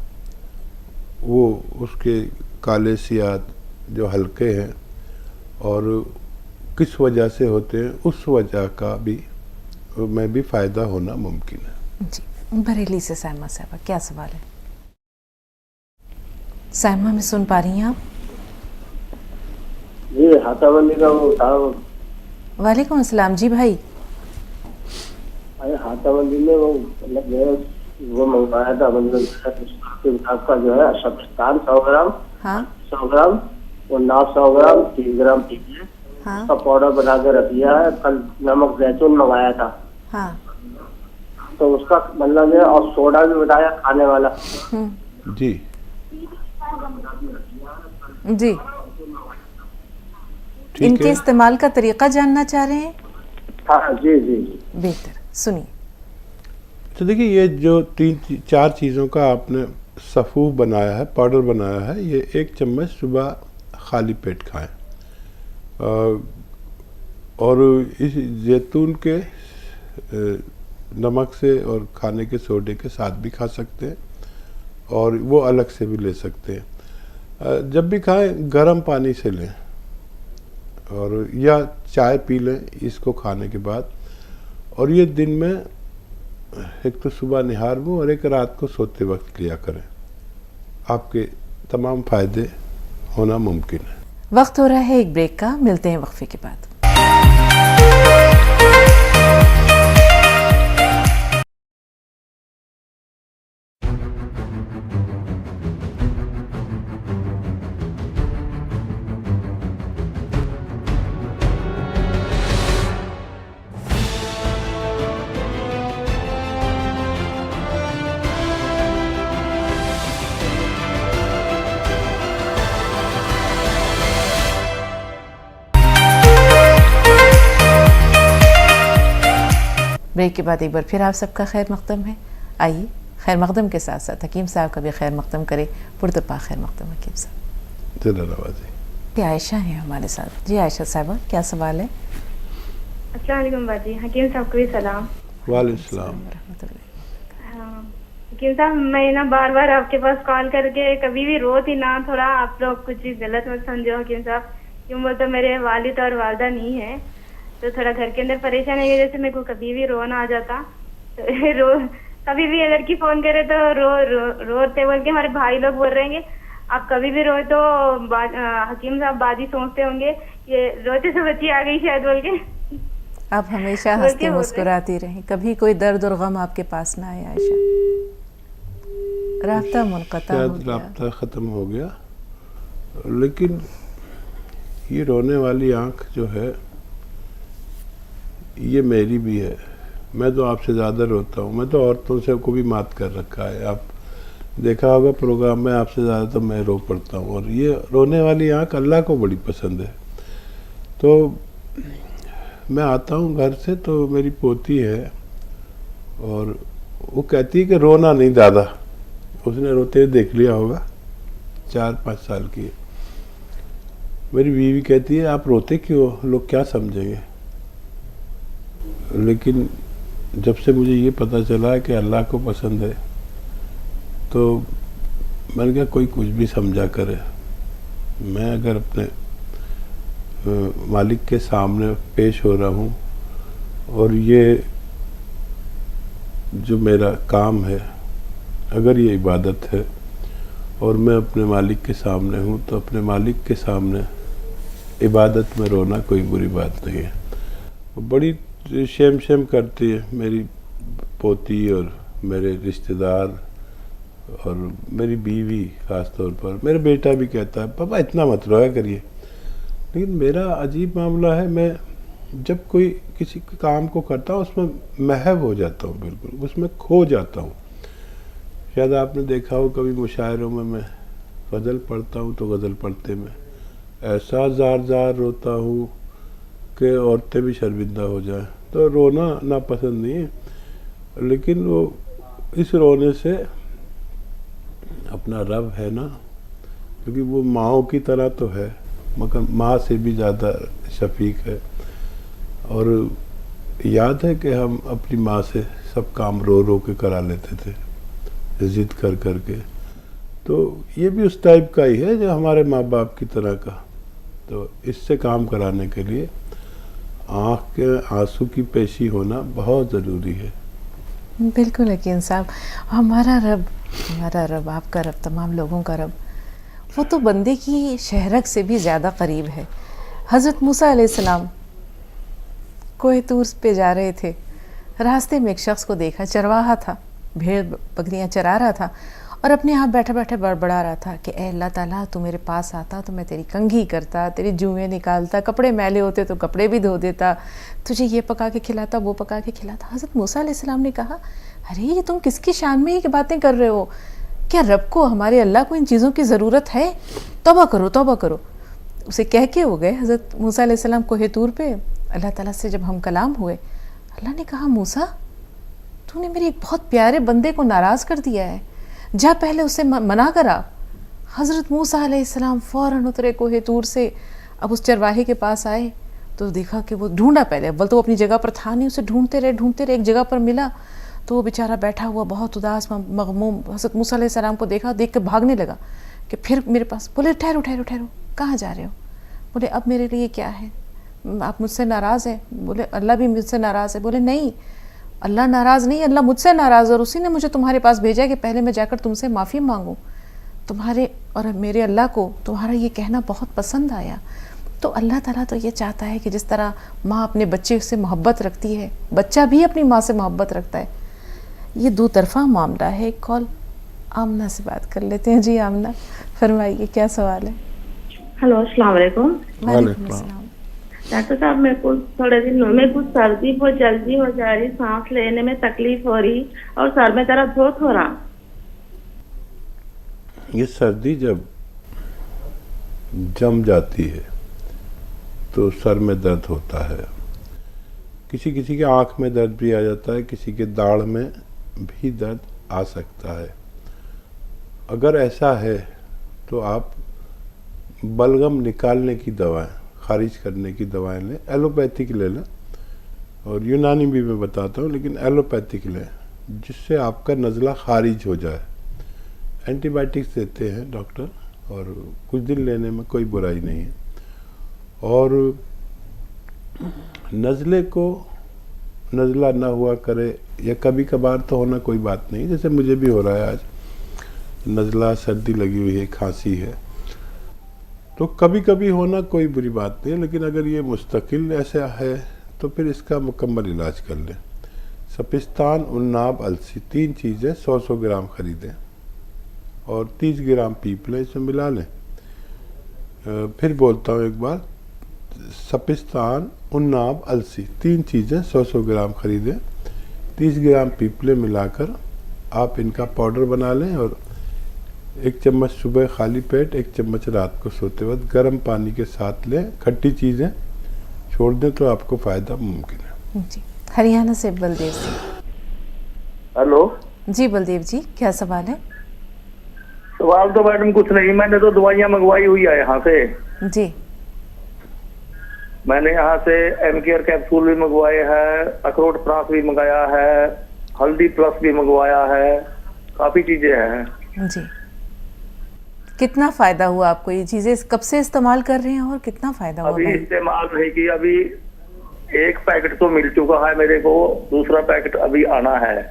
वो उसके काले सियाद जो हल्के हैं और किस वजह से होते हैं उस वजह का भी में भी फ़ायदा होना मुमकिन है। जी, बरेली से साइमा साहबा, क्या सवाल है? साइमा में सुन पा रही हैं आप? जी, हाथाबंदी का वो था। वालेकुम अस्सलाम जी भाई। अरे हाथाबंदी में वो मतलब वो मंगवाया था, मतलब आपका जो है सब्जिस्तान 100 ग्राम, हाँ 100 ग्राम, वो नाप 100 ग्राम 30 ग्राम कीजिए। हाँ उसका पाउडर बना के रख दिया है। कल नमक जैतून मंगाया था, हाँ तो उसका मतलब है, और सोडा भी बताया खाने वाला। जी जी, इनके इस्तेमाल का तरीका जानना चाह रहे हैं? हाँ जी जी जी, बेहतर, सुनिए। तो देखिए, ये जो 3-4 चीज़ों का आपने सफ़ूफ बनाया है, पाउडर बनाया है, ये 1 चम्मच सुबह खाली पेट खाएं। और इस जैतून के नमक से और खाने के सोडे के साथ भी खा सकते हैं और वो अलग से भी ले सकते हैं। जब भी खाएं गर्म पानी से लें और या चाय पी लें इसको खाने के बाद। और ये दिन में एक तो सुबह निहार में और एक रात को सोते वक्त लिया करें, आपके तमाम फ़ायदे होना मुमकिन है। वक्त हो रहा है एक ब्रेक का, मिलते हैं वक्फे के बाद। ब्रेक के बाद एक बार फिर आप सबका खैर मकदम है। आइए खैर मकदम के साथ साथ हकीम साहब का भी खैर मकदम करे। पुरतपा खैर मकदम हकीम साहब। धन्यवाद। आयशा है हमारे साथ। जी आयशा साहबा, क्या सवाल है? अस्सलाम वालेकुम बाजी, हकीम साहब को भी सलाम। वालेकुम सलाम। हाँ, लेकिन साहब मैं ना बार बार आपके पास कॉल करके कभी भी रो थी ना, थोड़ा आप लोग कुछ भी गलत मत समझो हकीम साहब, क्यों वो तो मेरे वालिद और वालदा नहीं है, तो थोड़ा घर के अंदर परेशानी की वजह से मेरे को कभी भी रोना आ जाता। तो कभी भी लड़की फोन करे तो रोते बोल के हमारे भाई लोग बोल रहे हैं आप कभी भी रोए तो हकीम साहब बाजी सोचते होंगे ये रोते से बच्ची आ गई शायद बोल के। आप हमेशा हंसती मुस्कुराती रहें, कभी कोई दर्द और गम आपके पास ना आए आयशा। राब्ता मुनक़ता हो गया, राब्ता ख़त्म हो गया, लेकिन ये रोने वाली आँख जो है ये मेरी भी है। मैं तो आपसे ज़्यादा रोता हूँ, मैं तो औरतों से को भी मात कर रखा है। आप देखा होगा प्रोग्राम में, आपसे ज़्यादा तो मैं रो पड़ता हूँ। और ये रोने वाली आँख अल्लाह को बड़ी पसंद है। तो मैं आता हूँ घर से तो मेरी पोती है और वो कहती है कि रोना नहीं दादा। उसने रोते हुए देख लिया होगा, 4-5 साल की है। मेरी बीवी कहती है आप रोते क्यों, लोग क्या समझेंगे। लेकिन जब से मुझे ये पता चला है कि अल्लाह को पसंद है तो मैंने कहा कोई कुछ भी समझा करे, मैं अगर अपने मालिक के सामने पेश हो रहा हूँ और ये जो मेरा काम है अगर ये इबादत है और मैं अपने मालिक के सामने हूँ तो अपने मालिक के सामने इबादत में रोना कोई बुरी बात नहीं है। बड़ी शेम करती है मेरी पोती और मेरे रिश्तेदार और मेरी बीवी ख़ास तौर पर। मेरा बेटा भी कहता है पापा इतना मत रोया करिए। लेकिन मेरा अजीब मामला है, मैं जब कोई किसी काम को करता हूँ उसमें महव हो जाता हूँ, बिल्कुल उसमें खो जाता हूँ। शायद आपने देखा हो कभी मुशायरों में मैं गज़ल पढ़ता हूँ तो गज़ल पढ़ते में ऐसा ज़ार रोता हूँ कि औरतें भी शर्मिंदा हो जाएं। तो रोना नापसंद नहीं है, लेकिन वो इस रोने से अपना रब है ना, क्योंकि वो माँओं की तरह तो है मगर माँ से भी ज़्यादा शफीक है। और याद है कि हम अपनी माँ से सब काम रो के करा लेते थे, ज़िद कर के। तो ये भी उस टाइप का ही है जो हमारे माँ बाप की तरह का। तो इससे काम कराने के लिए आँख के आंसू की पेशी होना बहुत ज़रूरी है। बिल्कुल यकीन साहब, हमारा रब, आपका रब, तमाम लोगों का रब, वो तो बंदे की शहरक से भी ज़्यादा करीब है। हज़रत मूसा अलैहिस्सलाम कोह तूर पे जा रहे थे, रास्ते में एक शख्स को देखा, चरवाहा था, भेड़ बकरियां चरा रहा था और अपने आप बैठे बैठे बड़बड़ा रहा था कि ए अल्लाह ताला तू मेरे पास आता तो मैं तेरी कंघी करता, तेरी जुएँ निकालता, कपड़े मैले होते तो कपड़े भी धो देता, तुझे ये पका के खिलाता, वो पका के खिलाता। हज़रत मूसा अलैहिस्सलाम ने कहा अरे ये तुम किसकी शान में ये बातें कर रहे हो, क्या रब को, हमारे अल्लाह को इन चीज़ों की ज़रूरत है? तौबा करो। उसे कह के हो गए हज़रत मूसा अलैहिस्सलाम कोह तूर पे। अल्लाह ताला से जब हम कलाम हुए, अल्लाह ने कहा मूसा तूने मेरे एक बहुत प्यारे बंदे को नाराज़ कर दिया है, जा पहले उसे मना करा। हज़रत मूसा अलैहिस्सलाम फ़ौरन उतरे कोह तूर से। अब उस चरवाहे के पास आए तो देखा कि वो ढूंढा, पहले अव्वल तो वो अपनी जगह पर था नहीं, उसे ढूंढते रहे, एक जगह पर मिला तो वो बेचारा बैठा हुआ बहुत उदास मगमूम। हज़रत मूसा अलैहिस्सलाम को देखा, देख कर भागने लगा कि फिर मेरे पास। बोले ठहरो, कहाँ जा रहे हो? बोले अब मेरे लिए क्या है, आप मुझसे नाराज़ हैं? बोले अल्लाह भी मुझसे नाराज़ है। बोले नहीं, अल्लाह नाराज़ नहीं, अल्लाह मुझसे नाराज़ और उसी ने मुझे तुम्हारे पास भेजा कि पहले मैं जाकर तुमसे माफ़ी मांगूं। तुम्हारे और मेरे अल्लाह को तुम्हारा ये कहना बहुत पसंद आया। तो अल्लाह ताला तो ये चाहता है कि जिस तरह माँ अपने बच्चे से मोहब्बत रखती है, बच्चा भी अपनी माँ से मोहब्बत रखता है। ये दो तरफ़ा मामला है। एक कॉल आमना से बात कर लेते हैं। जी आमना, फरमाइए क्या सवाल है? हेलो, अस्सलाम वालेकुम। वालेकुम अस्सलाम। डॉक्टर साहब, मेरे को थोड़े दिनों में कुछ सर्दी बहुत जल्दी हो जा रही, सांस लेने में तकलीफ हो रही और सर में दर्द बहुत हो रहा। ये सर्दी जब जम जाती है तो सर में दर्द होता है। किसी के आँख में दर्द भी आ जाता है, किसी के दाढ़ में भी दर्द आ सकता है। अगर ऐसा है तो आप बलगम निकालने की दवाएं, खारिज करने की दवाएं लें, एलोपैथिक ले लें और यूनानी भी मैं बताता हूँ, लेकिन एलोपैथिक लें। जिससे आपका नज़ला खारिज हो जाए। एंटीबायोटिक्स देते हैं डॉक्टर, और कुछ दिन लेने में कोई बुराई नहीं है। और नज़ले को नज़ला ना हुआ करे, या कभी कभार तो होना कोई बात नहीं, जैसे मुझे भी हो रहा है आज, नज़ला, सर्दी लगी हुई है, खांसी है, तो कभी कभी होना कोई बुरी बात नहीं है। लेकिन अगर ये मुस्तकिल ऐसा है तो फिर इसका मुकम्मल इलाज कर लें। सपिस्तान, उन्नाब, अलसी, 3 चीज़ें 100-100 ग्राम खरीदें और 30 ग्राम पीप लें, इसमें मिला लें। फिर बोलता हूँ एक बार, सपिस्तान, उन्नाब, अलसी, 3 चीज़ें 100-100 ग्राम खरीदें, 30 ग्राम पीपले मिलाकर आप इनका पाउडर बना लें और 1 चम्मच सुबह खाली पेट, 1 चम्मच रात को सोते वक्त गर्म पानी के साथ लें। खट्टी चीज़ें छोड़ दें तो आपको फ़ायदा मुमकिन है। जी, हरियाणा से बलदेव सिंह। हेलो जी बलदेव जी, क्या सवाल है? सवाल तो मैडम कुछ नहीं, मैंने तो दवाइयाँ मंगवाई हुई है यहाँ से। जी, मैंने यहाँ से एम केयर कैप्सूल भी मंगवाए हैं, अखरोट प्रास भी मंगाया है, हल्दी प्लस भी मंगवाया है, काफी चीजें हैं। जी, कितना फायदा हुआ आपको? ये चीजें कब से इस्तेमाल कर रहे हैं और कितना फायदा हुआ? अभी इस्तेमाल नहीं की, अभी 1 पैकेट तो मिल चुका है मेरे को, दूसरा पैकेट अभी आना है।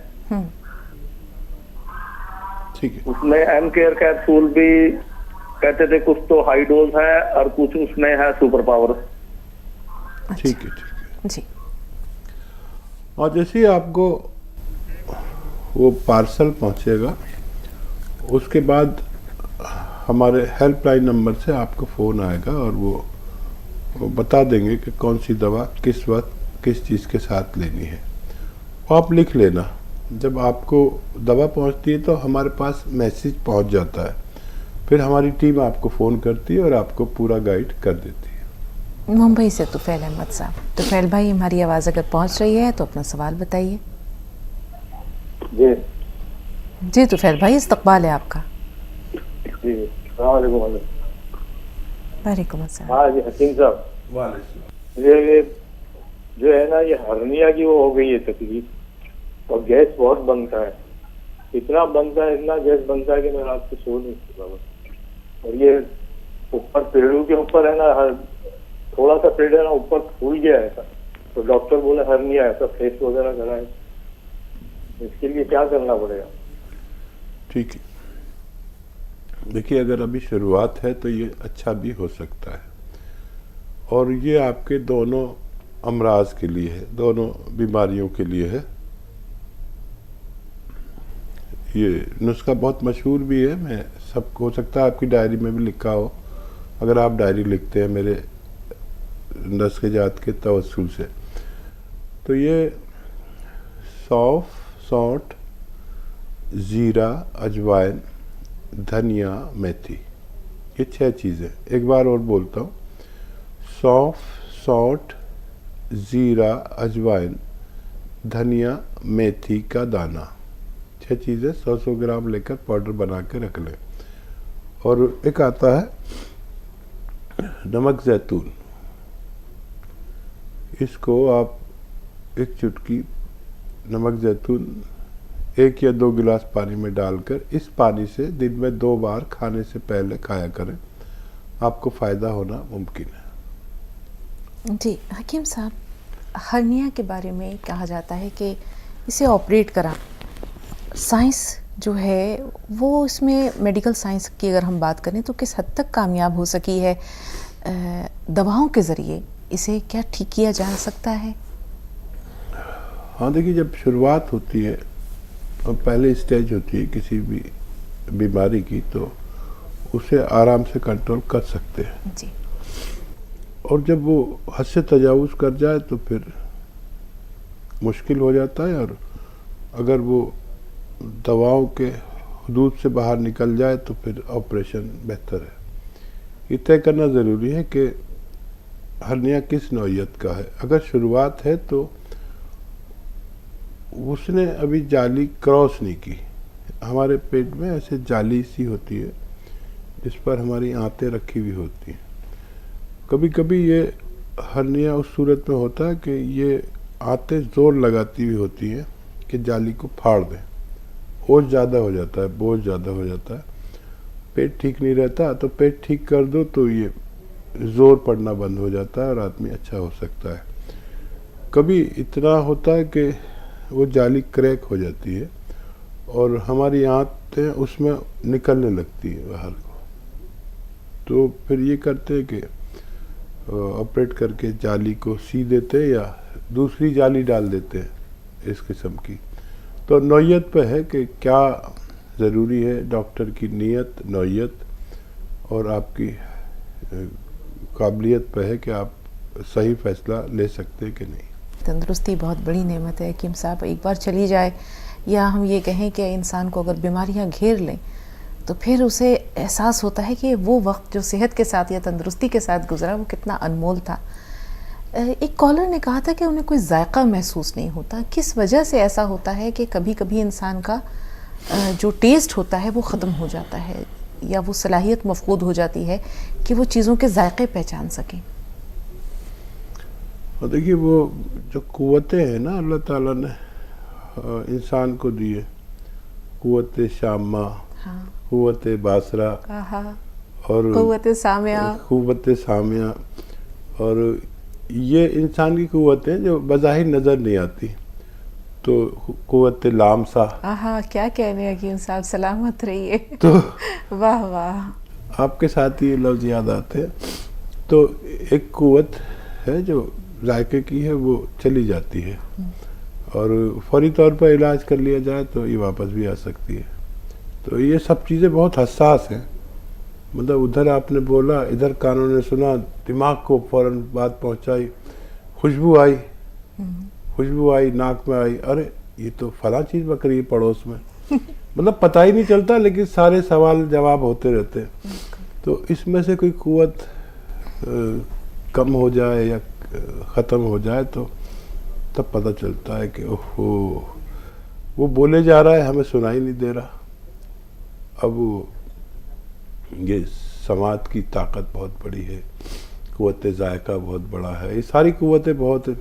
ठीक है। उसमें एम केयर कैप्सूल भी कहते थे कुछ तो हाई डोज है और कुछ उसमें है सुपर पावर। ठीक है, ठीक है जी। और जैसे ही आपको वो पार्सल पहुंचेगा, उसके बाद हमारे हेल्पलाइन नंबर से आपको फ़ोन आएगा और वो बता देंगे कि कौन सी दवा किस वक्त किस चीज़ के साथ लेनी है। वो आप लिख लेना। जब आपको दवा पहुंचती है तो हमारे पास मैसेज पहुंच जाता है, फिर हमारी टीम आपको फ़ोन करती है और आपको पूरा गाइड कर देती है। मुंबई से तुफैल अहमद साहब। तुफैल भाई, हमारी आवाज़ अगर पहुंच रही है तो अपना सवाल बताइए। जी जी तुफैल भाई, इस्तकबाल है आपका। जी, वालेकुम अस्सलाम। हाँ जी हकीम साहब, ये जो है ना, ये हर्निया की वो हो गई है तकलीफ, और गैस बहुत बनता है, इतना बनता है, इतना गैस बनता है कि मैं रात को सो नहीं सकता। और ये ऊपर पेड़ों के ऊपर है ना, थोड़ा सा पेड़ है ना ऊपर फूल गया है ऐसा, तो डॉक्टर बोले हर्निया है, सब फेस वगैरह कराए। इसके लिए क्या करना पड़ेगा? ठीक है, देखिए अगर अभी शुरुआत है तो ये अच्छा भी हो सकता है, और ये आपके दोनों अमराज के लिए है, दोनों बीमारियों के लिए है। ये नुस्खा बहुत मशहूर भी है, मैं सबको, हो सकता है आपकी डायरी में भी लिखा हो, अगर आप डायरी लिखते हैं मेरे नुस्खे जात के तवस्सुल से। तो ये सौंफ, सौंठ, ज़ीरा, अजवाइन, धनिया, मेथी, ये 6 चीज़ें। एक बार और बोलता हूँ, सौंफ, सौंठ, ज़ीरा, अजवाइन, धनिया, मेथी का दाना, 6 चीज़ें 100-100 ग्राम लेकर पाउडर बना के रख लें। और एक आता है नमक जैतून, इसको आप 1 चुटकी नमक जैतून 1 या 2 गिलास पानी में डालकर, इस पानी से दिन में 2 बार खाने से पहले खाया करें, आपको फ़ायदा होना मुमकिन है। जी हकीम साहब, हर्निया के बारे में कहा जाता है कि इसे ऑपरेट करा, साइंस जो है वो, इसमें मेडिकल साइंस की अगर हम बात करें तो किस हद तक कामयाब हो सकी है? दवाओं के ज़रिए इसे क्या ठीक किया जा सकता है? हाँ देखिए, जब शुरुआत होती है और पहले स्टेज होती है किसी भी बीमारी की, तो उसे आराम से कंट्रोल कर सकते हैं जी। और जब वो हद से तजावुज़ कर जाए तो फिर मुश्किल हो जाता है, और अगर वो दवाओं के हदूद से बाहर निकल जाए तो फिर ऑपरेशन बेहतर है। ये तय करना ज़रूरी है कि हर्निया किस नौइयत का है। अगर शुरुआत है तो उसने अभी जाली क्रॉस नहीं की, हमारे पेट में ऐसे जाली सी होती है जिस पर हमारी आंतें रखी हुई होती हैं। कभी कभी ये हर्निया उस सूरत में होता है कि ये आंतें ज़ोर लगाती हुई होती हैं कि जाली को फाड़ दें। ओझ ज़्यादा हो जाता है, बोझ ज़्यादा हो जाता है, पेट ठीक नहीं रहता, तो पेट ठीक कर दो तो ये जोर पड़ना बंद हो जाता है और आदमी अच्छा हो सकता है। कभी इतना होता है कि वो जाली क्रैक हो जाती है और हमारी आंतें उसमें निकलने लगती है बाहर को, तो फिर ये करते हैं कि ऑपरेट करके जाली को सी देते या दूसरी जाली डाल देते हैं इस किस्म की। तो नौयत पे है कि क्या ज़रूरी है, डॉक्टर की नीयत, नौयत और आपकी काबिलियत पे है कि आप सही फैसला ले सकते हैं कि नहीं। तंदुरुस्ती बहुत बड़ी नेमत है हकीम साहब। एक बार चली जाए या हम ये कहें कि इंसान को अगर बीमारियां घेर लें तो फिर उसे एहसास होता है कि वो वक्त जो सेहत के साथ या तंदुरुस्ती के साथ गुजरा वो कितना अनमोल था। एक कॉलर ने कहा था कि उन्हें कोई जायका महसूस नहीं होता। किस वजह से ऐसा होता है कि कभी कभी इंसान का जो टेस्ट होता है वो ख़त्म हो जाता है या वो सलाहियत मफकूद हो जाती है कि वो चीज़ों के जायके पहचान सकें? और देखिए, वो जो क़ुव्वतें हैं ना अल्लाह ताला ने इंसान को दिए, क़ुव्वत शामा, क़ुव्वत बासरा और क़ुव्वत सामिया, और ये इंसान की क़ुव्वतें जो बज़ाहिर नज़र नहीं आती। तो क़ुव्वत लामसा, क्या कहने हकीम साहब, सलामत रहिए। तो वाह वाह, आपके साथ ये लफ्ज़ याद आते हैं। तो एक क़ुव्वत है जो जायके की है, वो चली जाती है और फौरी तौर पर इलाज कर लिया जाए तो ये वापस भी आ सकती है। तो ये सब चीज़ें बहुत हसास हैं। मतलब उधर आपने बोला, इधर कानों ने सुना, दिमाग को फ़ौरन बात पहुंचाई, खुशबू आई नाक में आई, अरे ये तो फला चीज़ बक रही है पड़ोस में। मतलब पता ही नहीं चलता, लेकिन सारे सवाल जवाब होते रहते हैं। तो इसमें से कोई क़ुव्वत कम हो जाए या ख़त्म हो जाए तो तब पता चलता है कि ओहो, वो बोले जा रहा है, हमें सुनाई नहीं दे रहा। अब ये समाज की ताकत बहुत बड़ी है, क़ुव्वत ज़ायका बहुत बड़ा है, ये सारी क़ुव्वतें बहुत,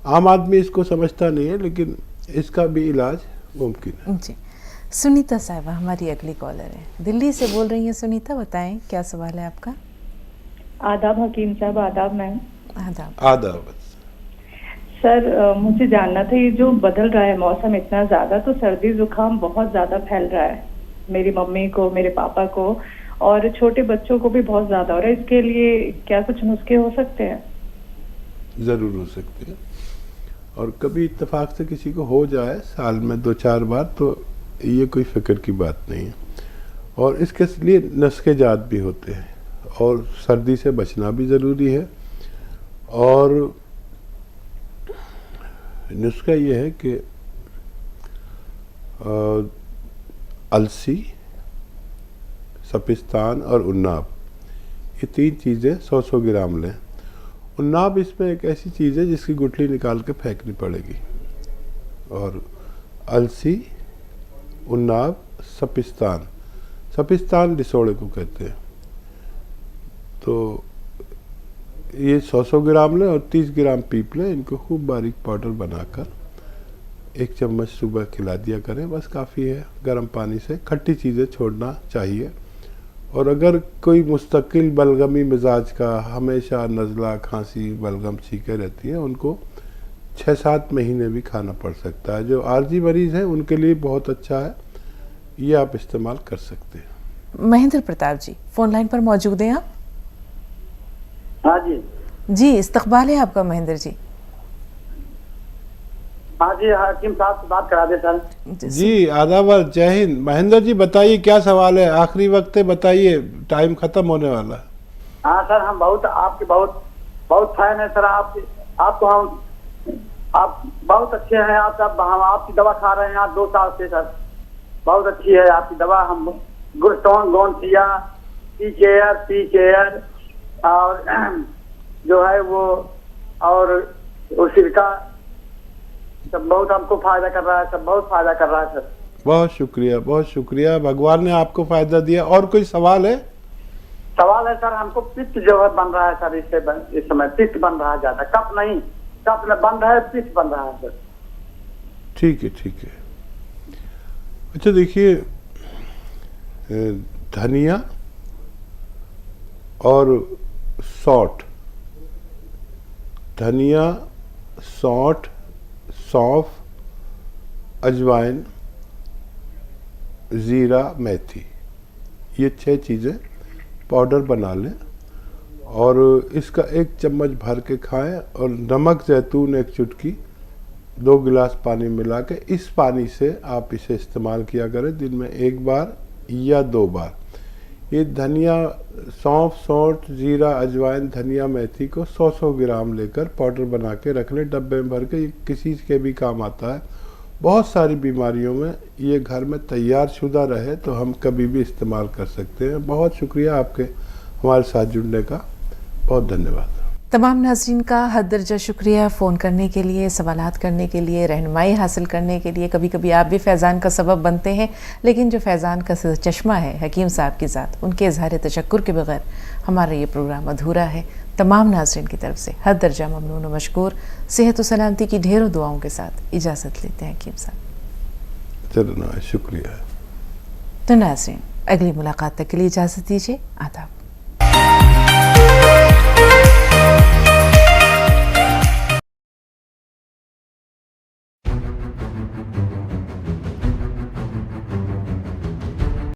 आम आदमी इसको समझता नहीं है, लेकिन इसका भी इलाज मुमकिन है। जी, सुनीता साहिबा हमारी अगली कॉलर है, दिल्ली से बोल रही हैं। सुनीता, बताएं क्या सवाल है आपका? आदाब हकीम साहब। आदाब मैम। आदाब। सर, मुझे जानना था, ये जो बदल रहा है मौसम इतना ज़्यादा, तो सर्दी जुकाम बहुत ज़्यादा फैल रहा है मेरी मम्मी को, मेरे पापा को, और छोटे बच्चों को भी बहुत ज़्यादा हो रहा है। इसके लिए क्या कुछ नुस्खे हो सकते हैं? ज़रूर हो सकते हैं, और कभी इत्तेफाक से किसी को हो जाए साल में 2-4 बार तो ये कोई फ़िक्र की बात नहीं है। और इसके लिए नुस्खे जात भी होते हैं, और सर्दी से बचना भी ज़रूरी है। और नुस्खा ये है कि अलसी, सपिस्तान और उन्नाब, ये 3 चीज़ें 100-100 ग्राम लें। उन्नाब इसमें एक ऐसी चीज़ है जिसकी गुठली निकाल के फेंकनी पड़ेगी। और अलसी, उन्नाब, सपिस्तान डिसोड़े को कहते हैं। तो ये 100-100 ग्राम लें और 30 ग्राम पीप लें। इनको खूब बारीक पाउडर बनाकर 1 चम्मच सुबह खिला दिया करें, बस काफ़ी है। गर्म पानी से खट्टी चीज़ें छोड़ना चाहिए। और अगर कोई मुस्तकिल बलगमी मिजाज का, हमेशा नज़ला, खांसी, बलगम छींके रहती है, उनको 6-7 महीने भी खाना पड़ सकता है। जो आर्जी मरीज़ हैं उनके लिए बहुत अच्छा है, ये आप इस्तेमाल कर सकते हैं। महेंद्र प्रताप जी फ़ोन लाइन पर मौजूद हैं आप? हाँ जी। जी, इस्तकबाल है आपका महेंद्र जी। हाँ जी, हकीम साहब से बात करा दे सर। जी, आदाब, जय हिंद। महेंद्र जी बताइए क्या सवाल है, आखिरी वक्त है, बताइए, टाइम खत्म होने वाला है। हाँ सर, हम आपके बहुत फैन है सर। आप बहुत अच्छे हैं। हम आपकी दवा खा रहे हैं आज 2 साल से सर। बहुत अच्छी है आपकी दवा। हम गुडस्टोन, गोनसिया, पी केयर और जो है वो और सिरका सब बहुत हमको फायदा कर रहा है सर। बहुत फायदा कर रहा है सर। बहुत शुक्रिया, बहुत शुक्रिया। भगवान ने आपको फायदा दिया। और कोई सवाल है? सवाल है सर, हमको पित्त जो है बन रहा है सर। इस समय पित्त बन रहा है ज्यादा, कफ नहीं, कफ में बंद है, पित्त बन रहा है सर। ठीक है, ठीक है। अच्छा देखिए, धनिया और सौंठ, धनिया, सौंठ, सौंफ, अजवाइन, ज़ीरा, मेथी, ये 6 चीज़ें पाउडर बना लें और इसका 1 चम्मच भर के खाएं और नमक जैतून 1 चुटकी 2 गिलास पानी मिला के इस पानी से आप इसे इस्तेमाल किया करें दिन में 1 बार या 2 बार। ये धनिया, सौंफ, सौंठ, जीरा, अजवाइन, धनिया, मेथी को 100-100 ग्राम लेकर पाउडर बना के रख लें डब्बे में भर के। ये किसी के भी काम आता है। बहुत सारी बीमारियों में ये घर में तैयार शुदा रहे तो हम कभी भी इस्तेमाल कर सकते हैं। बहुत शुक्रिया आपके हमारे साथ जुड़ने का, बहुत धन्यवाद। तमाम नाज़रीन का हद दर्जा शुक्रिया फ़ोन करने के लिए, सवालात करने के लिए, रहनुमाई हासिल करने के लिए। कभी कभी आप भी फैज़ान का सबब बनते हैं, लेकिन जो फैज़ान का चश्मा है हकीम साहब की ज़ात, उनके इज़हार तशक्कुर के बगैर हमारा ये प्रोग्राम अधूरा है। तमाम नाज़रीन की तरफ से हद दर्जा ममनून व मशकूर। सेहत व सलामती की ढेरों दुआओं के साथ इजाज़त लेते हैं हकीम साहब। चलो, शुक्रिया। तो नाज़रीन, अगली मुलाकात तक के लिए इजाज़त दीजिए। आदाब।